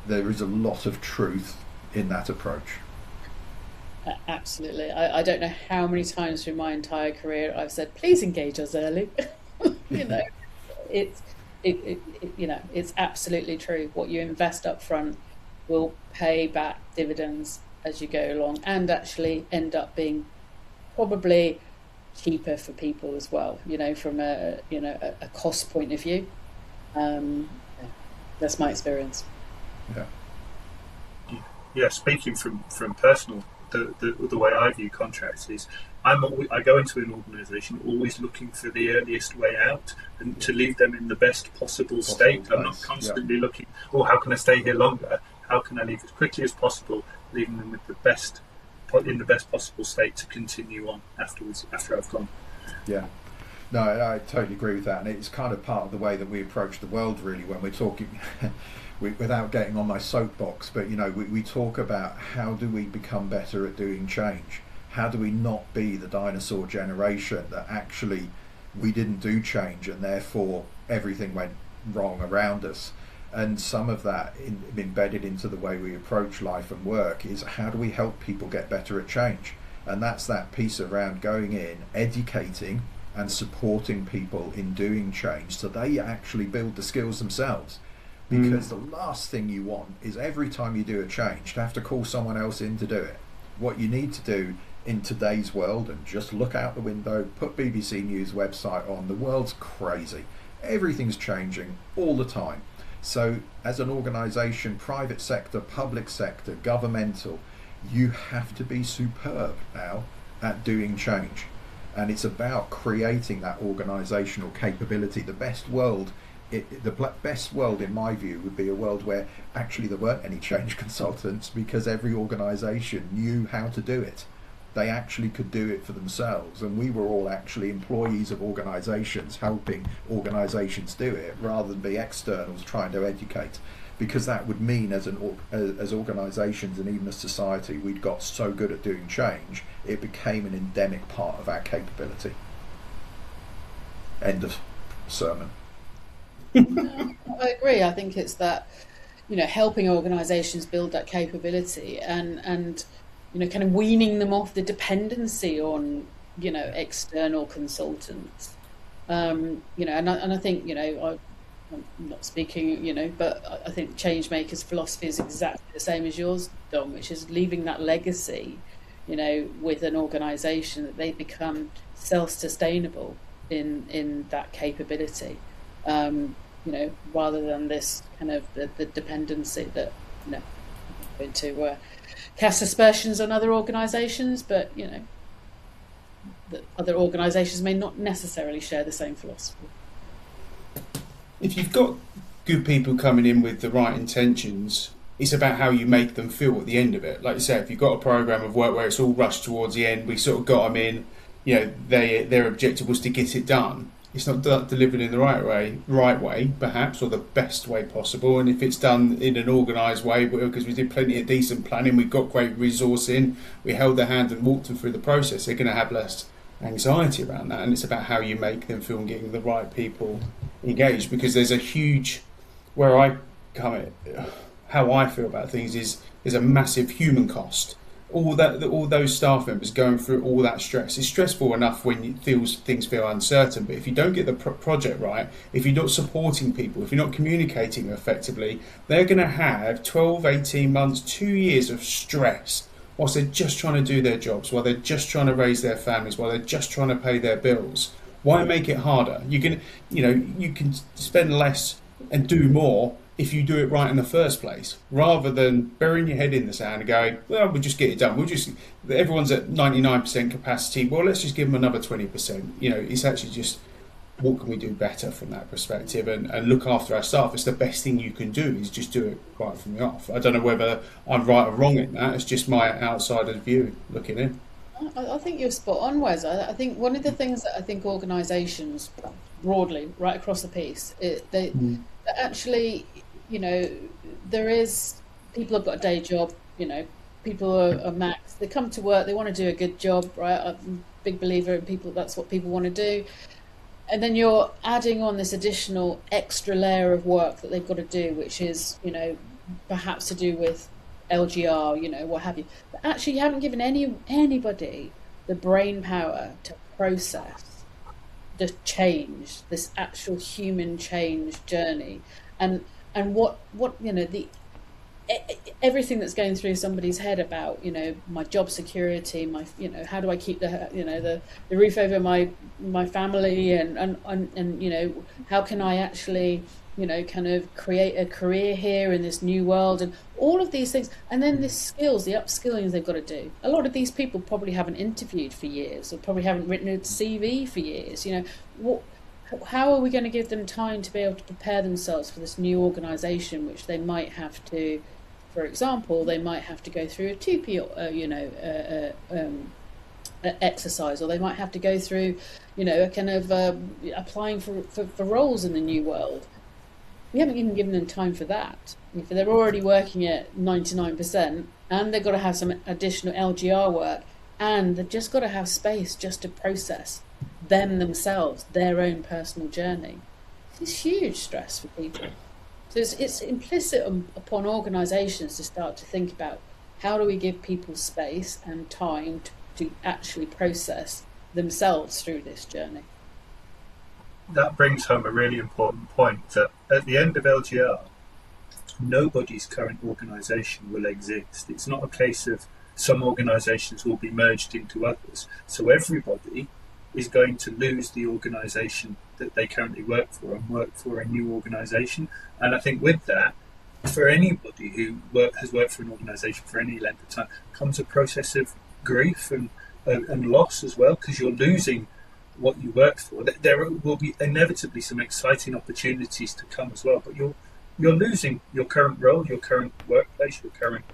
Speaker 3: there is a lot of truth in that approach.
Speaker 4: Absolutely. I don't know how many times through my entire career I've said, please engage us early. It's absolutely true. What you invest up front will pay back dividends as you go along, and actually end up being probably cheaper for people as well, from a cost point of view. That's my experience.
Speaker 5: Yeah, speaking from personal, the way I view contracts is I go into an organisation always looking for the earliest way out and to leave them in the best possible state. I'm not constantly looking, how can I stay here longer? How can I leave as quickly as possible, leaving them with in the best possible state to continue on afterwards, after I've gone.
Speaker 3: Yeah. No, I totally agree with that, and it's kind of part of the way that we approach the world, really, when we're talking. Without getting on my soapbox, but we talk about how do we become better at doing change? How do we not be the dinosaur generation that actually we didn't do change and therefore everything went wrong around us? And some of that embedded into the way we approach life and work is how do we help people get better at change? And that's that piece around going in, educating and supporting people in doing change so they actually build the skills themselves. Because the last thing you want is every time you do a change to have to call someone else in to do it. What you need to do in today's world, and just look out the window, put BBC News website on, the world's crazy. Everything's changing all the time. So as an organisation, private sector, public sector, governmental, you have to be superb now at doing change. And it's about creating that organisational capability. The best world in my view would be a world where actually there weren't any change consultants, because every organisation knew how to do it. They actually could do it for themselves, and we were all actually employees of organisations helping organisations do it rather than be externals trying to educate, because that would mean as organisations and even as society we'd got so good at doing change it became an endemic part of our capability. End of sermon.
Speaker 4: I agree. I think it's that, helping organisations build that capability and kind of weaning them off the dependency on, external consultants. And I think, I'm not speaking, but I think Changemaker's philosophy is exactly the same as yours, Dom, which is leaving that legacy, with an organisation that they become self-sustainable in that capability. Rather than this kind of the dependency that, going to cast aspersions on other organisations, but, that other organisations may not necessarily share the same philosophy.
Speaker 1: If you've got good people coming in with the right intentions, it's about how you make them feel at the end of it. Like you say, if you've got a programme of work where it's all rushed towards the end, we sort of got them in, their objective was to get it done. It's not delivered in the right way, perhaps, or the best way possible. And if it's done in an organised way, because we did plenty of decent planning, we've got great resourcing, we held their hand and walked them through the process, they're going to have less anxiety around that. And it's about how you make them feel and getting the right people engaged. Because there's a huge, how I feel about things is there's a massive human cost. All those staff members going through all that stress. It's stressful enough when things feel uncertain, but if you don't get the project right, if you're not supporting people, if you're not communicating effectively, they're going to have 12, 18 months, 2 years of stress whilst they're just trying to do their jobs, while they're just trying to raise their families, while they're just trying to pay their bills. Why make it harder? You can spend less and do more if you do it right in the first place, rather than burying your head in the sand and going, well, we'll just get it done. Everyone's at 99% capacity. Well, let's just give them another 20%. It's actually just, what can we do better from that perspective and look after our staff? It's the best thing you can do is just do it right from the off. I don't know whether I'm right or wrong in that. It's just my outsider's view looking in.
Speaker 4: I think you're spot on, Wes. I think one of the things that I think organisations broadly, right across the piece, actually, there is, people have got a day job, people are max, they come to work, they want to do a good job, right? I'm a big believer in people, that's what people want to do. And then you're adding on this additional extra layer of work that they've got to do, which is, perhaps to do with LGR, what have you. But actually you haven't given anybody the brain power to process the change, this actual human change journey. And what everything that's going through somebody's head about, my job security, my, how do I keep the roof over my family, and how can I actually, kind of create a career here in this new world, and all of these things, and then the skills, the upskilling they've got to do. A lot of these people probably haven't interviewed for years, or probably haven't written a CV for years. How are we going to give them time to be able to prepare themselves for this new organisation, which they might have to, for example, they might have to go through a 2P, exercise, or they might have to go through, a kind of applying for roles in the new world. We haven't even given them time for that. If they're already working at 99%, and they've got to have some additional LGR work, and they've just got to have space just to process themselves, their own personal journey. It's huge stress for people. So it's implicit upon organisations to start to think about, how do we give people space and time to actually process themselves through this journey?
Speaker 5: That brings home a really important point, that at the end of LGR, nobody's current organisation will exist. It's not a case of some organisations will be merged into others. So everybody is going to lose the organisation that they currently work for and work for a new organisation. And I think with that, for anybody who has worked for an organisation for any length of time, comes a process of grief and loss as well, because you're losing what you worked for. There will be inevitably some exciting opportunities to come as well, but you're losing your current role, your current workplace, your current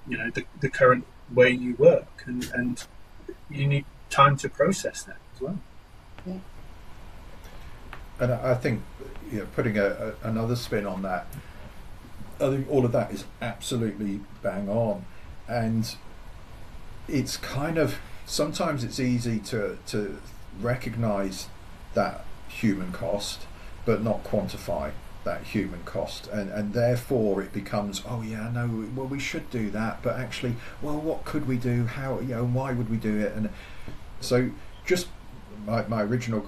Speaker 5: the current way you work, and you need time to process that as well.
Speaker 4: Yeah.
Speaker 3: And I think, putting another spin on that, I think all of that is absolutely bang on, and it's kind of, sometimes it's easy to recognise that human cost, but not quantify that human cost, and therefore it becomes, oh yeah, no, well we should do that, but actually, well, what could we do? How, why would we do it? And so, just my original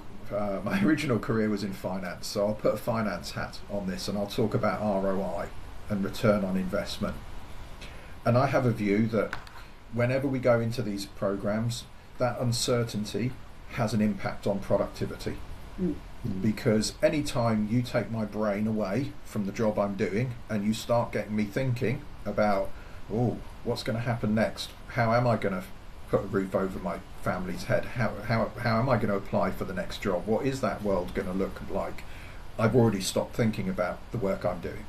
Speaker 3: career was in finance, so I'll put a finance hat on this, and I'll talk about ROI and return on investment. And I have a view that whenever we go into these programs, that uncertainty has an impact on productivity. Because anytime you take my brain away from the job I'm doing and you start getting me thinking about, oh, what's going to happen next? How am I going to put a roof over my family's head? How am I going to apply for the next job? What is that world going to look like? I've already stopped thinking about the work I'm doing.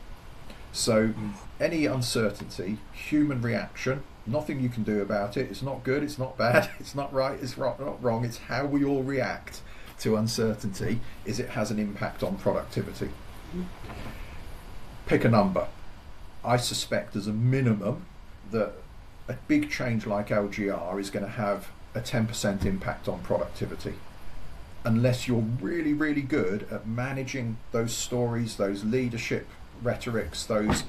Speaker 3: So any uncertainty, human reaction, nothing you can do about it. It's not good, it's not bad, it's not right, it's not wrong. It's how we all react to uncertainty, is it has an impact on productivity. Pick a number. I suspect as a minimum that a big change like LGR is going to have a 10% impact on productivity. Unless you're really, really good at managing those stories, those leadership rhetorics, those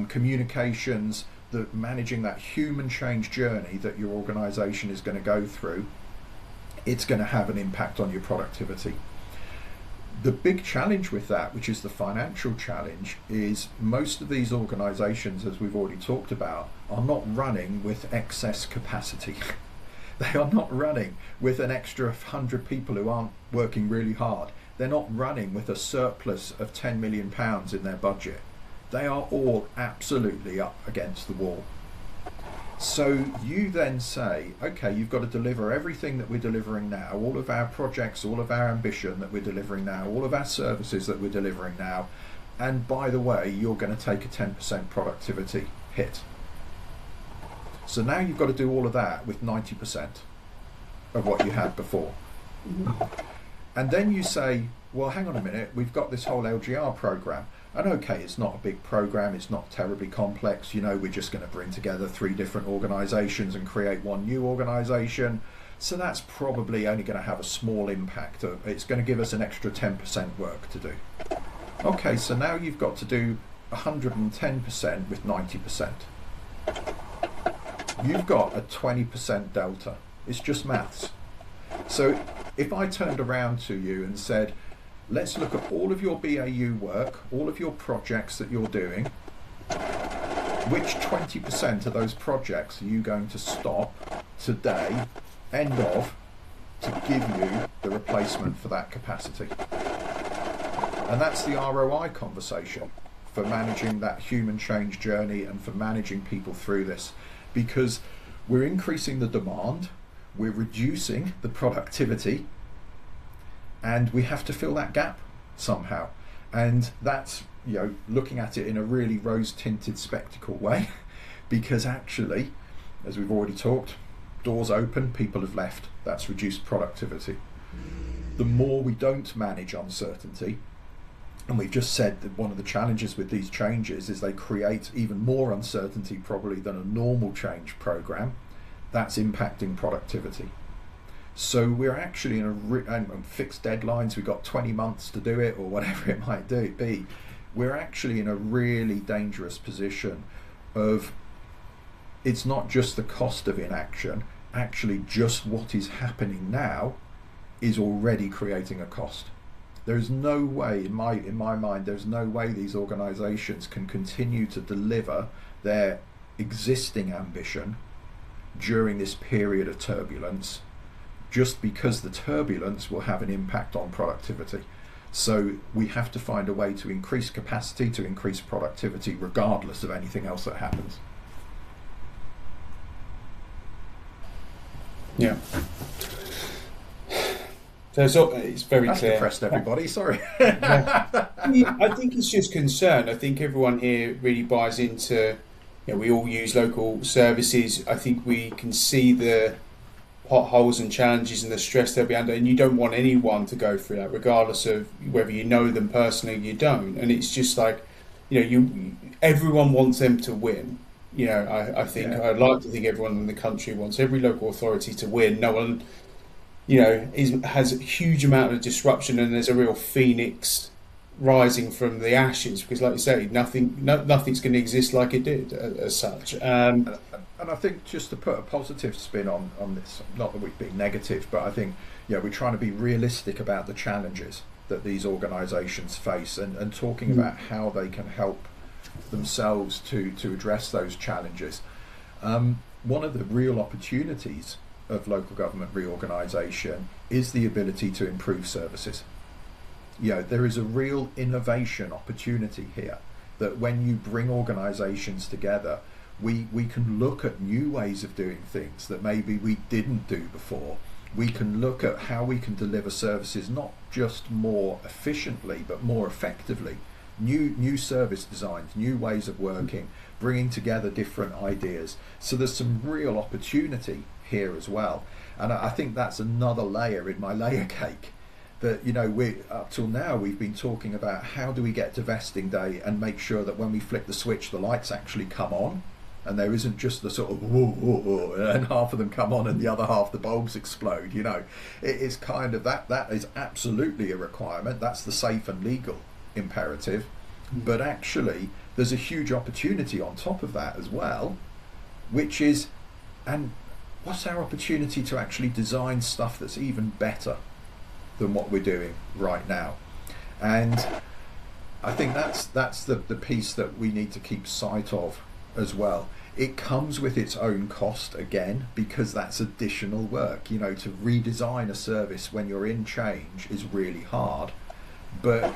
Speaker 3: communications, managing that human change journey that your organisation is going to go through, it's going to have an impact on your productivity. The big challenge with that, which is the financial challenge, is most of these organisations, as we've already talked about, are not running with excess capacity. They are not running with an extra 100 people who aren't working really hard. They're not running with a surplus of £10 million in their budget. They are all absolutely up against the wall. So you then say, okay, you've got to deliver everything that we're delivering now, all of our projects, all of our ambition that we're delivering now, all of our services that we're delivering now, and by the way, you're going to take a 10% productivity hit. So now you've got to do all of that with 90% of what you had before. And then you say, well, hang on a minute, we've got this whole LGR program. And okay, it's not a big program, it's not terribly complex, we're just going to bring together 3 different organisations and create one new organisation. So that's probably only going to have a small impact. It's going to give us an extra 10% work to do. Okay, so now you've got to do 110% with 90%. You've got a 20% delta. It's just maths. So if I turned around to you and said, let's look at all of your BAU work, all of your projects that you're doing. Which 20% of those projects are you going to stop today, end of, to give you the replacement for that capacity? And that's the ROI conversation for managing that human change journey and for managing people through this. Because we're increasing the demand, we're reducing the productivity, and we have to fill that gap somehow. And that's, looking at it in a really rose-tinted spectacle way, because actually, as we've already talked, doors open, people have left. That's reduced productivity. The more we don't manage uncertainty, and we've just said that one of the challenges with these changes is they create even more uncertainty probably than a normal change program. That's impacting productivity. So we're actually in and fixed deadlines. We've got 20 months to do it, or whatever it might be. We're actually in a really dangerous position of, it's not just the cost of inaction, actually just what is happening now is already creating a cost. There's no way, in my mind, there's no way these organisations can continue to deliver their existing ambition during this period of turbulence, just because the turbulence will have an impact on productivity. So we have to find a way to increase capacity, to increase productivity, regardless of anything else that happens.
Speaker 1: Yeah. So it's very
Speaker 3: That's
Speaker 1: clear.
Speaker 3: depressed everybody, sorry.
Speaker 1: I think it's just concern. I think everyone here really buys into, we all use local services. I think we can see the potholes and challenges and the stress they'll be under, and you don't want anyone to go through that, regardless of whether you know them personally or you don't. And it's just like, everyone wants them to win. I think I'd like to think everyone in the country wants every local authority to win. No one, has a huge amount of disruption, and there's a real phoenix rising from the ashes, because, like you say, nothing's going to exist like it did as such.
Speaker 3: And I think, just to put a positive spin on this, not that we're being negative, but I think we're trying to be realistic about the challenges that these organisations face, and talking about how they can help themselves to address those challenges. One of the real opportunities of local government reorganisation is the ability to improve services. There is a real innovation opportunity here, that when you bring organisations together, we can look at new ways of doing things that maybe we didn't do before. We can look at how we can deliver services not just more efficiently but more effectively. New service designs, new ways of working, bringing together different ideas. So there's some real opportunity here as well, and I think that's another layer in my layer cake, that we up till now we've been talking about how do we get to vesting day and make sure that when we flick the switch the lights actually come on, and there isn't just the sort of whoa, whoa, whoa, and half of them come on and the other half the bulbs explode. It's kind of that is absolutely a requirement. That's the safe and legal imperative. But actually there's a huge opportunity on top of that as well, which is, and what's our opportunity to actually design stuff that's even better than what we're doing right now? And I think that's the piece that we need to keep sight of as well. It comes with its own cost again, because that's additional work. To redesign a service when you're in change is really hard, but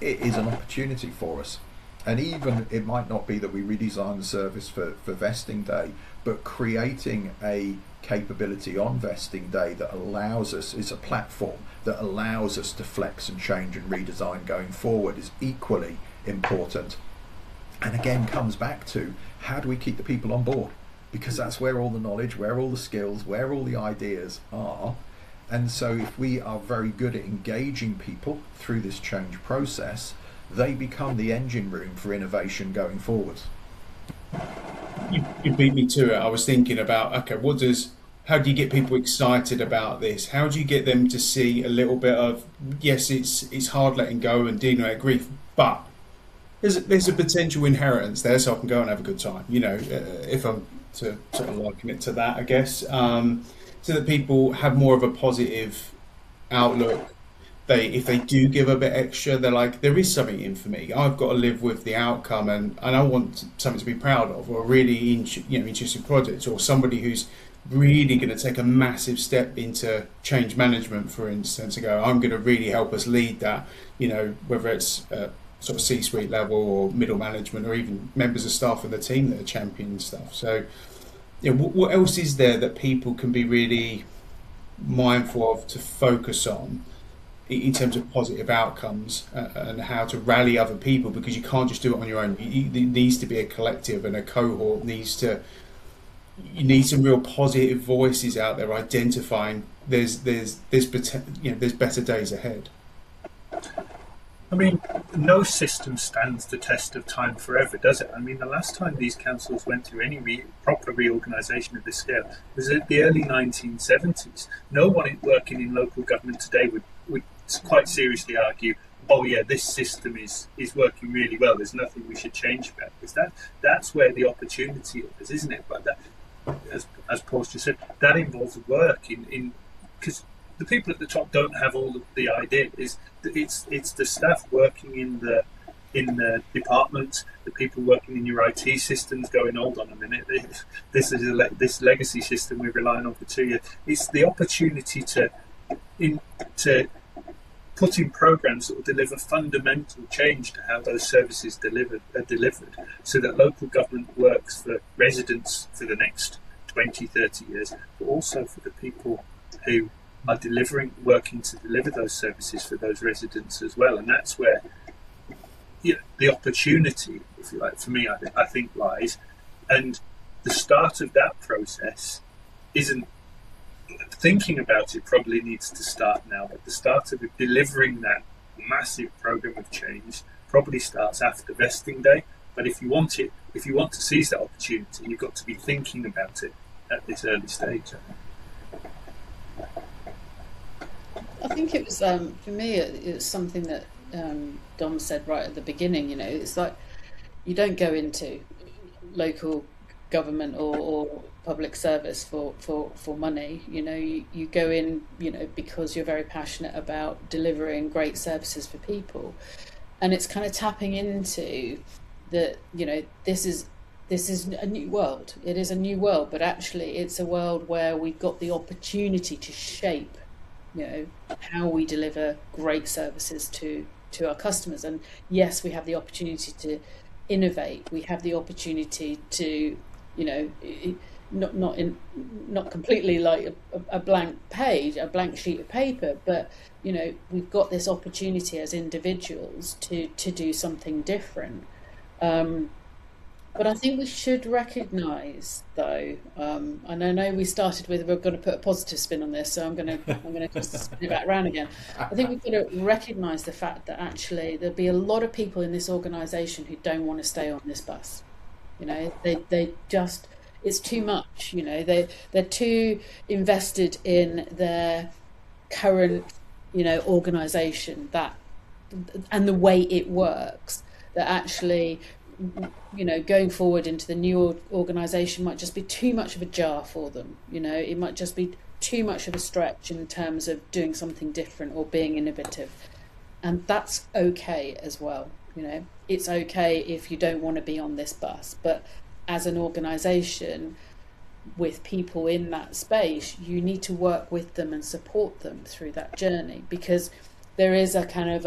Speaker 3: it is an opportunity for us. And even it might not be that we redesign the service for vesting day, but creating a capability on vesting day that allows us, is a platform that allows us to flex and change and redesign going forward, is equally important. And again, comes back to, how do we keep the people on board? Because that's where all the knowledge, where all the skills, where all the ideas are. And so if we are very good at engaging people through this change process, they become the engine room for innovation going forwards.
Speaker 1: You beat me to it. I was thinking about, okay, how do you get people excited about this? How do you get them to see a little bit of, yes, it's hard letting go and dealing with grief, but there's a potential inheritance there, so I can go and have a good time, if I'm to sort of liken it to that, I guess, so that people have more of a positive outlook. If they do give a bit extra, they're like, there is something in for me. I've got to live with the outcome, and I want something to be proud of, or a really interesting project, or somebody who's really going to take a massive step into change management, for instance, and go, I'm going to really help us lead that, whether it's sort of C-suite level or middle management, or even members of staff in the team that are championing stuff. So, what else is there that people can be really mindful of to focus on in terms of positive outcomes, and how to rally other people, because you can't just do it on your own. There needs to be a collective, and a cohort needs to you need some real positive voices out there identifying there's better days ahead.
Speaker 5: I mean, no system stands the test of time forever, does it? I mean, the last time these councils went through any proper reorganisation of this scale was at the early 1970s. No one working in local government today would quite seriously argue, oh yeah, this system is working really well, there's nothing we should change about it. Because that's where the opportunity is, isn't it? But that, as Paul's just said, that involves work in because the people at the top don't have all of the ideas. It's the staff working in the department, the people working in your IT systems going, hold on a minute, this is this legacy system we're relying on for 2 years. It's the opportunity to put in programs that will deliver fundamental change to how those services are delivered, so that local government works for residents for the next 20, 30 years, but also for the people who are working to deliver those services for those residents as well. And that's where the opportunity, if you like, for me, I think lies. And the start of that process isn't, thinking about it probably needs to start now, but the start of delivering that massive program of change probably starts after vesting day. But if you want to seize that opportunity, you've got to be thinking about it at this early stage.
Speaker 4: I think it was, for me, it was something that Dom said right at the beginning. It's like you don't go into local government or public service for money. You go in, because you're very passionate about delivering great services for people, and it's kind of tapping into that. This is a new world. It is a new world, but actually, it's a world where we've got the opportunity to shape how we deliver great services to our customers. And yes, we have the opportunity to innovate. We have the opportunity to, not completely like a blank page, a blank sheet of paper, but we've got this opportunity as individuals to do something different. But I think we should recognise, though, and I know we started with we're going to put a positive spin on this, so I'm going to just spin it back around again. I think we've got to recognise the fact that actually there'll be a lot of people in this organisation who don't want to stay on this bus. They just, it's too much. They're too invested in their current organisation and the way it works, that actually going forward into the new organisation might just be too much of a jar for them. It might just be too much of a stretch in terms of doing something different or being innovative, and that's okay as well. It's okay if you don't want to be on this bus, but as an organisation with people in that space, you need to work with them and support them through that journey, because there is a kind of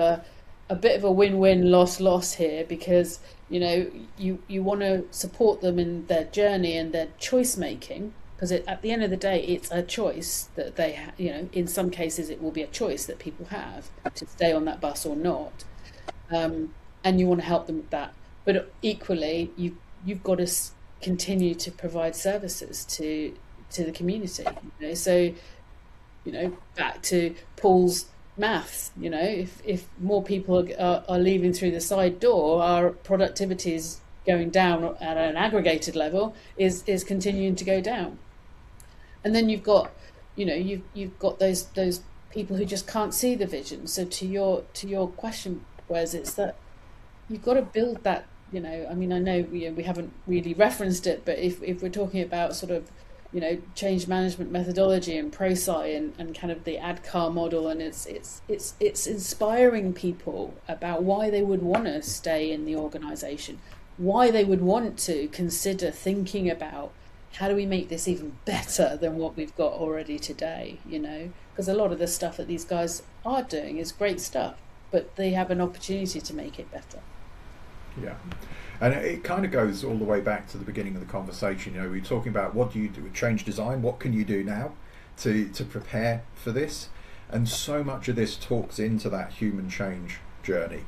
Speaker 4: a bit of a win-win loss here, because you want to support them in their journey and their choice making, because at the end of the day it's a choice that they in some cases it will be a choice that people have to stay on that bus or not, and you want to help them with that. But equally you've got to continue to provide services to the community. So back to Paul's maths, if more people are leaving through the side door, our productivity is going down at an aggregated level, is continuing to go down. And then you've got you've got those people who just can't see the vision. So to your question, Wes, it's that you've got to build that. I mean, I know we haven't really referenced it, but if we're talking about sort of change management methodology and ProSci and kind of the ADCAR model, and it's inspiring people about why they would want to stay in the organisation, why they would want to consider thinking about how do we make this even better than what we've got already today, because a lot of the stuff that these guys are doing is great stuff, but they have an opportunity to make it better.
Speaker 3: Yeah. And it kind of goes all the way back to the beginning of the conversation. We're talking about what do you do with change design? What can you do now to prepare for this? And so much of this talks into that human change journey.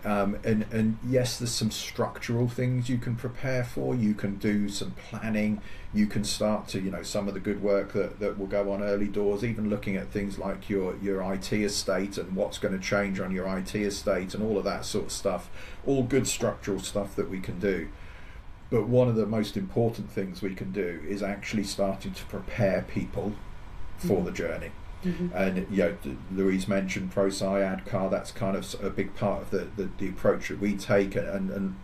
Speaker 3: And yes, there's some structural things you can prepare for. You can do some planning. You can start to, some of the good work that will go on early doors, even looking at things like your IT estate and what's going to change on your IT estate and all of that sort of stuff. All good structural stuff that we can do. But one of the most important things we can do is actually starting to prepare people for the journey. And Louise mentioned pro-SCI car. That's kind of a big part of the approach that we take, and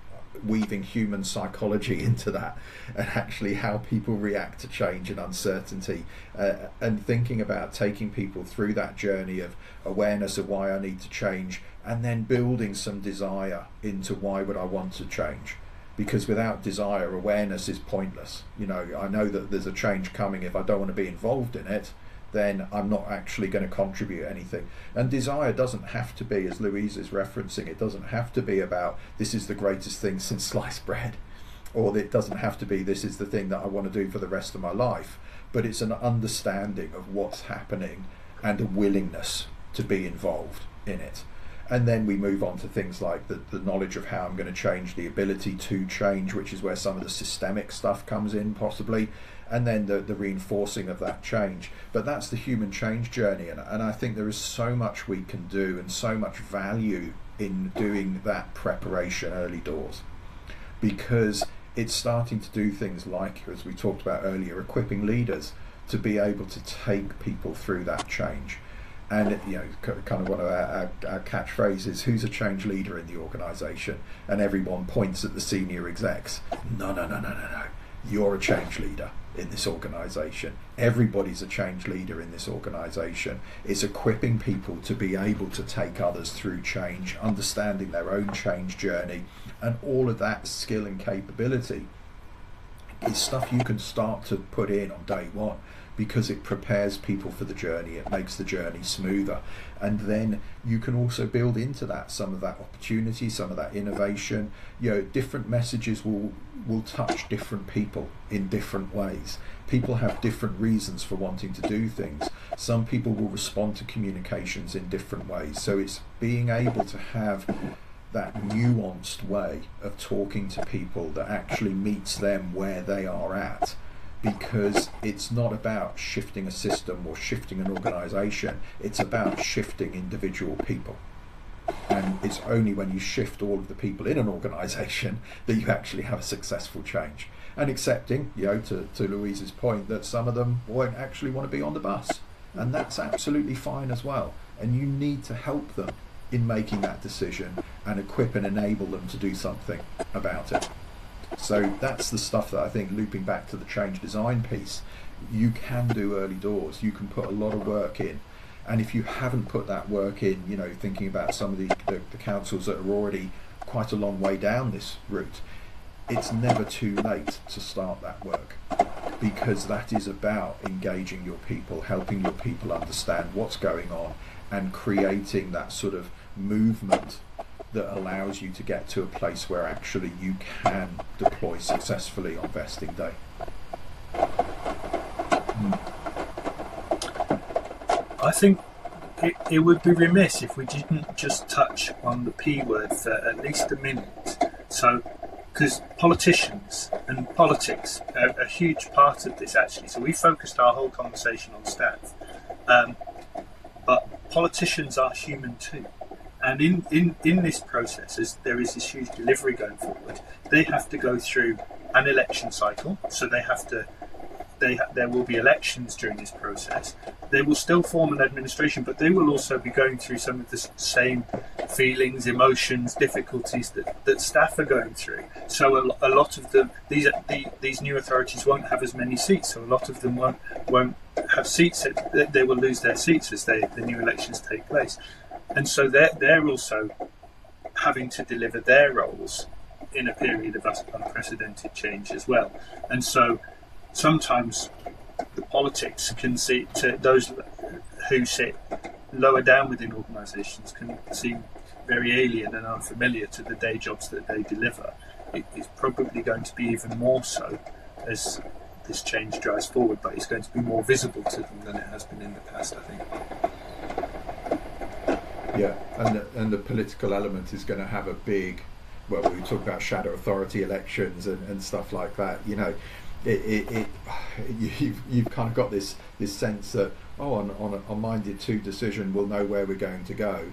Speaker 3: weaving human psychology into that, and actually how people react to change and uncertainty, and thinking about taking people through that journey of awareness of why I need to change, and then building some desire into why would I want to change. Because without desire, awareness is pointless. I know that there's a change coming. If I don't want to be involved in it, then I'm not actually going to contribute anything. And desire doesn't have to be, as Louise is referencing, it doesn't have to be about this is the greatest thing since sliced bread, or it doesn't have to be this is the thing that I want to do for the rest of my life, but it's an understanding of what's happening and a willingness to be involved in it. And then we move on to things like the knowledge of how I'm going to change, the ability to change, which is where some of the systemic stuff comes in possibly, and then the reinforcing of that change. But that's the human change journey, and I think there is so much we can do and so much value in doing that preparation early doors, because it's starting to do things like, as we talked about earlier, equipping leaders to be able to take people through that change. And kind of one of our catchphrases, who's a change leader in the organisation? And everyone points at the senior execs. No. You're a change leader in this organisation. Everybody's a change leader in this organisation. It's equipping people to be able to take others through change, understanding their own change journey, and all of that skill and capability is stuff you can start to put in on day one, because it prepares people for the journey, it makes the journey smoother. And then you can also build into that some of that opportunity, some of that innovation. Different messages will touch different people in different ways. People have different reasons for wanting to do things. Some people will respond to communications in different ways. So it's being able to have that nuanced way of talking to people that actually meets them where they are at. Because it's not about shifting a system or shifting an organisation, it's about shifting individual people. And it's only when you shift all of the people in an organisation that you actually have a successful change. And accepting, to Louise's point, that some of them won't actually want to be on the bus. And that's absolutely fine as well. And you need to help them in making that decision and equip and enable them to do something about it. So that's the stuff that I think, looping back to the change design piece, you can do early doors. You can put a lot of work in. And if you haven't put that work in, thinking about some of the councils that are already quite a long way down this route, it's never too late to start that work, because that is about engaging your people, helping your people understand what's going on, and creating that sort of movement that allows you to get to a place where actually you can deploy successfully on vesting day.
Speaker 5: I think it would be remiss if we didn't just touch on the P word for at least a minute. So, because politicians and politics are a huge part of this actually. So we focused our whole conversation on staff. But politicians are human too. And in this process, as there is this huge delivery going forward, they have to go through an election cycle. So there will be elections during this process. They will still form an administration, but they will also be going through some of the same feelings, emotions, difficulties that staff are going through. So a lot of them, these new authorities won't have as many seats. So a lot of them won't have seats. They will lose their seats as the new elections take place. And so they're also having to deliver their roles in a period of unprecedented change as well. And so sometimes the politics can see to those who sit lower down within organisations can seem very alien and unfamiliar to the day jobs that they deliver. It's probably going to be even more so as this change drives forward, but it's going to be more visible to them than it has been in the past, I think.
Speaker 3: Yeah, and the political element is going to have a big. Well, we talk about shadow authority elections and stuff like that. You know, you've kind of got this sense that on a minded to decision we'll know where we're going to go,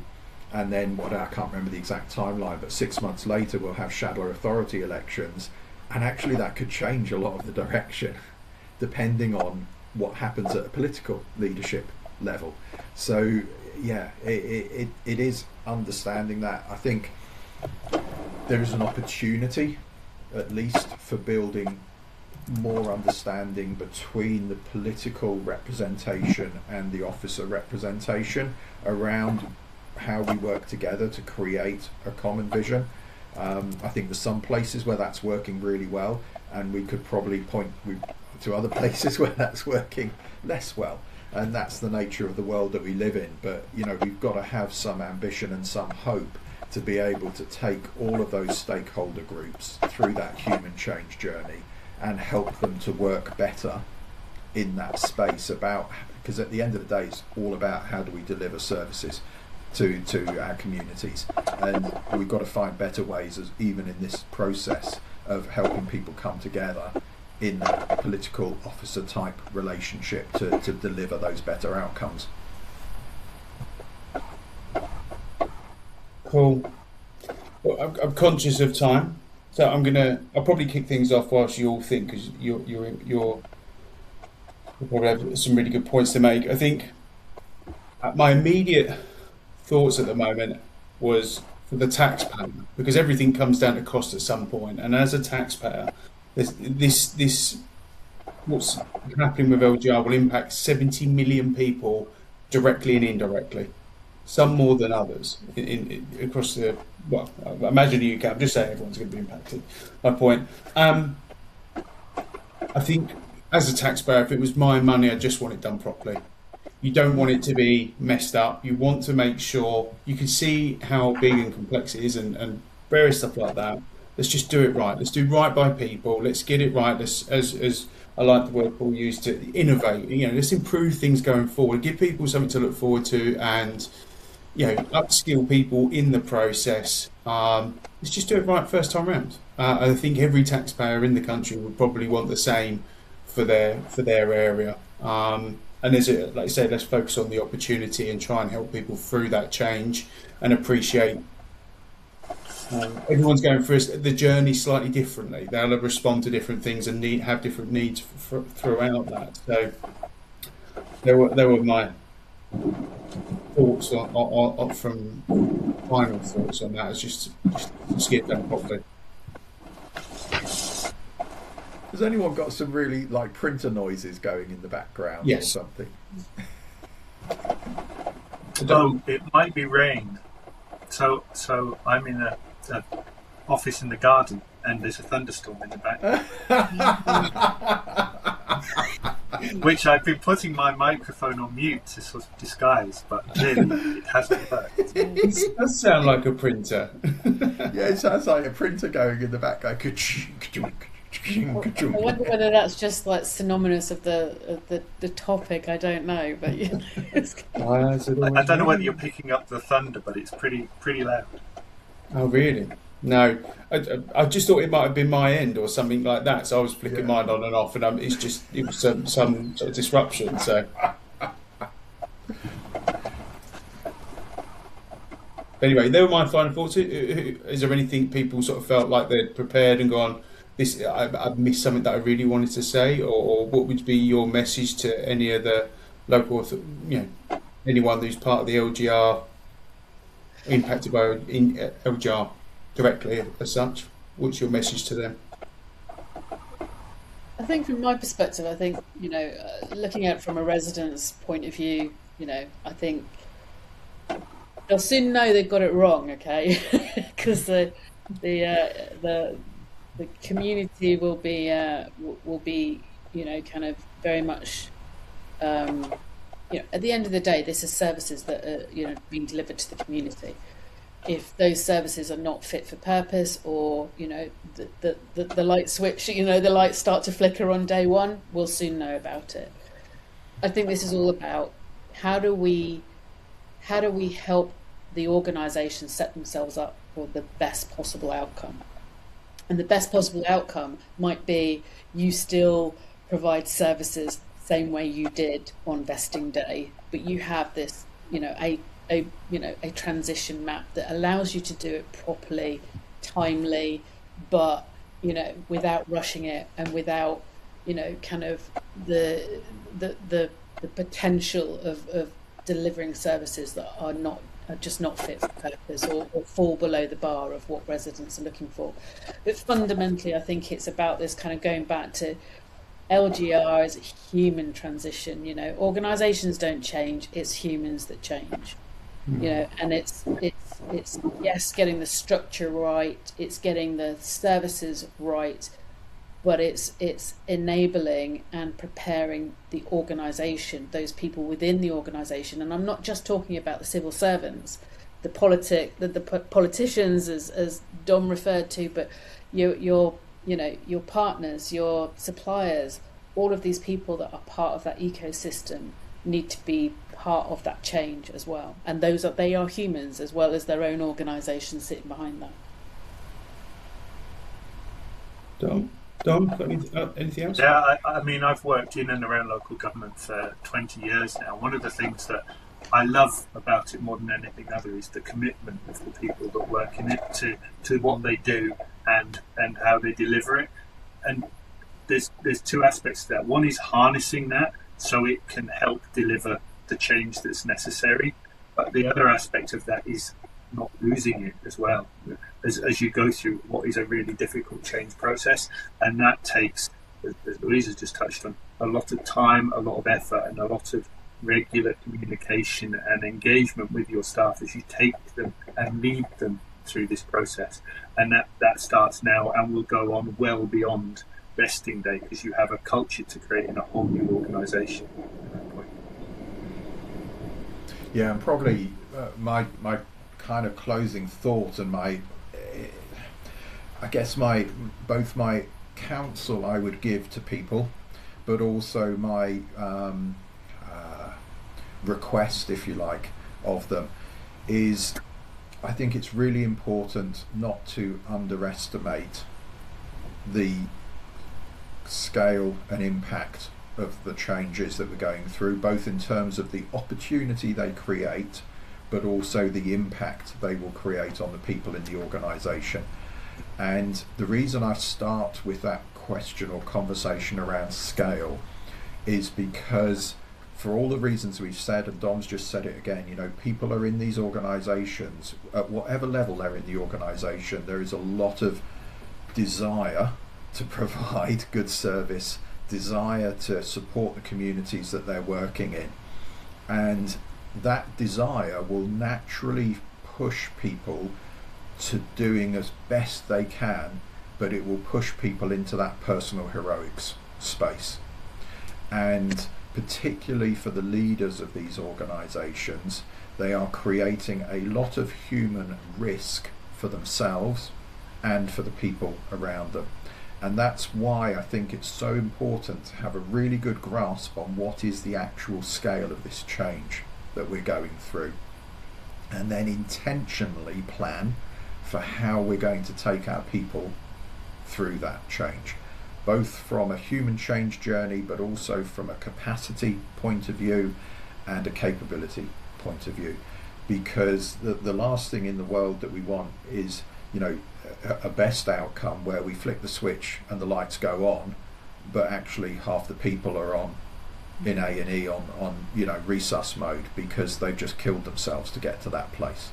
Speaker 3: and then I can't remember the exact timeline, but 6 months later we'll have shadow authority elections, and actually that could change a lot of the direction depending on what happens at a political leadership level. So yeah, it is understanding that. I think there is an opportunity, at least, for building more understanding between the political representation and the officer representation around how we work together to create a common vision. I think there's some places where that's working really well, and we could probably point to other places where that's working less well, and that's the nature of the world that we live in. But you know, we've got to have some ambition and some hope to be able to take all of those stakeholder groups through that human change journey and help them to work better in that space, because at the end of the day it's all about how do we deliver services to our communities, and we've got to find better ways, even in this process, of helping people come together in that political officer type relationship to deliver those better outcomes. Cool.
Speaker 1: Well, I'm conscious of time, so I'll probably kick things off whilst you all think, because you'll probably have some really good points to make. I think my immediate thoughts at the moment was for the taxpayer, because everything comes down to cost at some point, and as a taxpayer, this what's happening with LGR will impact 70 million people directly and indirectly. Some more than others across the, well, I imagine the UK. I'm just saying everyone's going to be impacted. My point. I think as a taxpayer, if it was my money, I just want it done properly. You don't want it to be messed up. You want to make sure you can see how big and complex it is, and various stuff like that. Let's just do it right. Let's do right by people. Let's get it right. Let's, as I like the word Paul used, to innovate. You know, let's improve things going forward. Give people something to look forward to, and upskill people in the process. Let's just do it right first time round. I think every taxpayer in the country would probably want the same for their area. And like I say, let's focus on the opportunity and try and help people through that change, and appreciate everyone's going through the journey slightly differently. They'll respond to different things and have different needs throughout that. So there were my thoughts on from final thoughts on that. It's just get that properly.
Speaker 3: Has anyone got some really like printer noises going in the background?
Speaker 1: Yes.
Speaker 3: Or something?
Speaker 5: Oh, it might be rain. So I'm in a office in the garden, and there's a thunderstorm in the back. Which I've been putting my microphone on mute to sort of disguise, but clearly it hasn't worked.
Speaker 1: It does sound like a printer.
Speaker 3: Yeah, it sounds like a printer going in the background.
Speaker 4: I wonder whether that's just like synonymous of the topic. I don't know, but yeah.
Speaker 5: I don't know whether you're picking up the thunder, but it's pretty loud.
Speaker 1: Oh really? No, I just thought it might have been my end or something like that. So I was flicking mine on and off, and it was some sort of disruption. So anyway, they were my final thoughts. Is there anything people sort of felt like they'd prepared and gone, "This I've missed something that I really wanted to say," or what would be your message to any of the local, anyone who's part of the LGR, impacted by LGR directly as such? What's your message to them?
Speaker 4: I think from my perspective, looking at it from a resident's point of view, I think they'll soon know they've got it wrong, okay? Because the community will be kind of very much at the end of the day, this is services that are being delivered to the community. If those services are not fit for purpose, or the light switch, the lights start to flicker on day one, we'll soon know about it. I think this is all about how do we help the organisation set themselves up for the best possible outcome. And the best possible outcome might be you still provide services the same way you did on vesting day, but you have this, a transition map that allows you to do it properly, timely, but without rushing it and without kind of the potential of delivering services that are just not fit for purpose or fall below the bar of what residents are looking for. But fundamentally, I think it's about this kind of going back to LGR as a human transition. Organisations don't change; it's humans that change. And it's yes, getting the structure right, it's getting the services right, but it's enabling and preparing the organisation, those people within the organisation. And I'm not just talking about the civil servants, the politicians, as Dom referred to, but your partners, your suppliers, all of these people that are part of that ecosystem need to be part of that change as well. And they are humans as well as their own organisation sitting behind that.
Speaker 1: Dom, anything else?
Speaker 5: Yeah, I mean, I've worked in and around local government for 20 years now. One of the things that I love about it more than anything other is the commitment of the people that work in it to what they do and how they deliver it. And there's two aspects to that. One is harnessing that so it can help deliver the change that's necessary. But the other aspect of that is not losing it as well as you go through what is a really difficult change process. And that takes, as Louise has just touched on, a lot of time, a lot of effort, and a lot of regular communication and engagement with your staff as you take them and lead them through this process. And that starts now and will go on well beyond vesting day, because you have a culture to create in a whole new organisation at that point.
Speaker 3: Yeah, and probably my kind of closing thought and both my counsel I would give to people, but also my request, if you like, of them is, I think it's really important not to underestimate the scale and impact of the changes that we're going through, both in terms of the opportunity they create, but also the impact they will create on the people in the organisation. And the reason I start with that question or conversation around scale is because, for all the reasons we've said, and Dom's just said it again, people are in these organisations, at whatever level they're in the organisation, there is a lot of desire to provide good service, desire to support the communities that they're working in. And that desire will naturally push people to doing as best they can, but it will push people into that personal heroics space. And particularly for the leaders of these organisations, they are creating a lot of human risk for themselves and for the people around them. And that's why I think it's so important to have a really good grasp on what is the actual scale of this change that we're going through, and then intentionally plan for how we're going to take our people through that change, both from a human change journey, but also from a capacity point of view and a capability point of view. Because the last thing in the world that we want is, a best outcome where we flick the switch and the lights go on, but actually half the people are on in A&E on resus mode because they've just killed themselves to get to that place,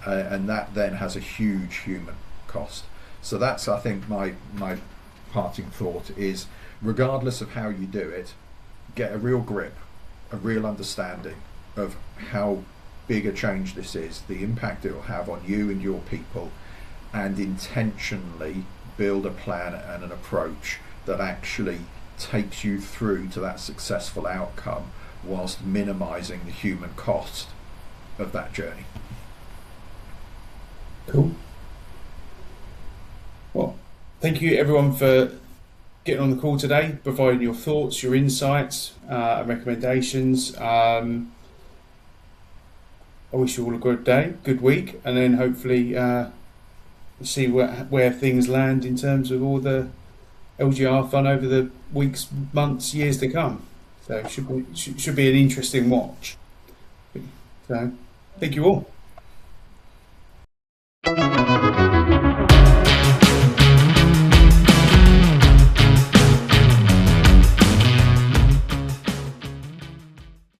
Speaker 3: and that then has a huge human cost. So that's, I think, my parting thought is, regardless of how you do it, get a real grip, a real understanding of how big a change this is, the impact it will have on you and your people, and intentionally build a plan and an approach that actually takes you through to that successful outcome whilst minimising the human cost of that journey.
Speaker 1: Cool. Well, thank you everyone for getting on the call today, providing your thoughts, your insights and recommendations. I wish you all a good day, good week, and then hopefully see where things land in terms of all the LGR fun over the weeks, months, years to come. So it should be an interesting watch. So thank you all.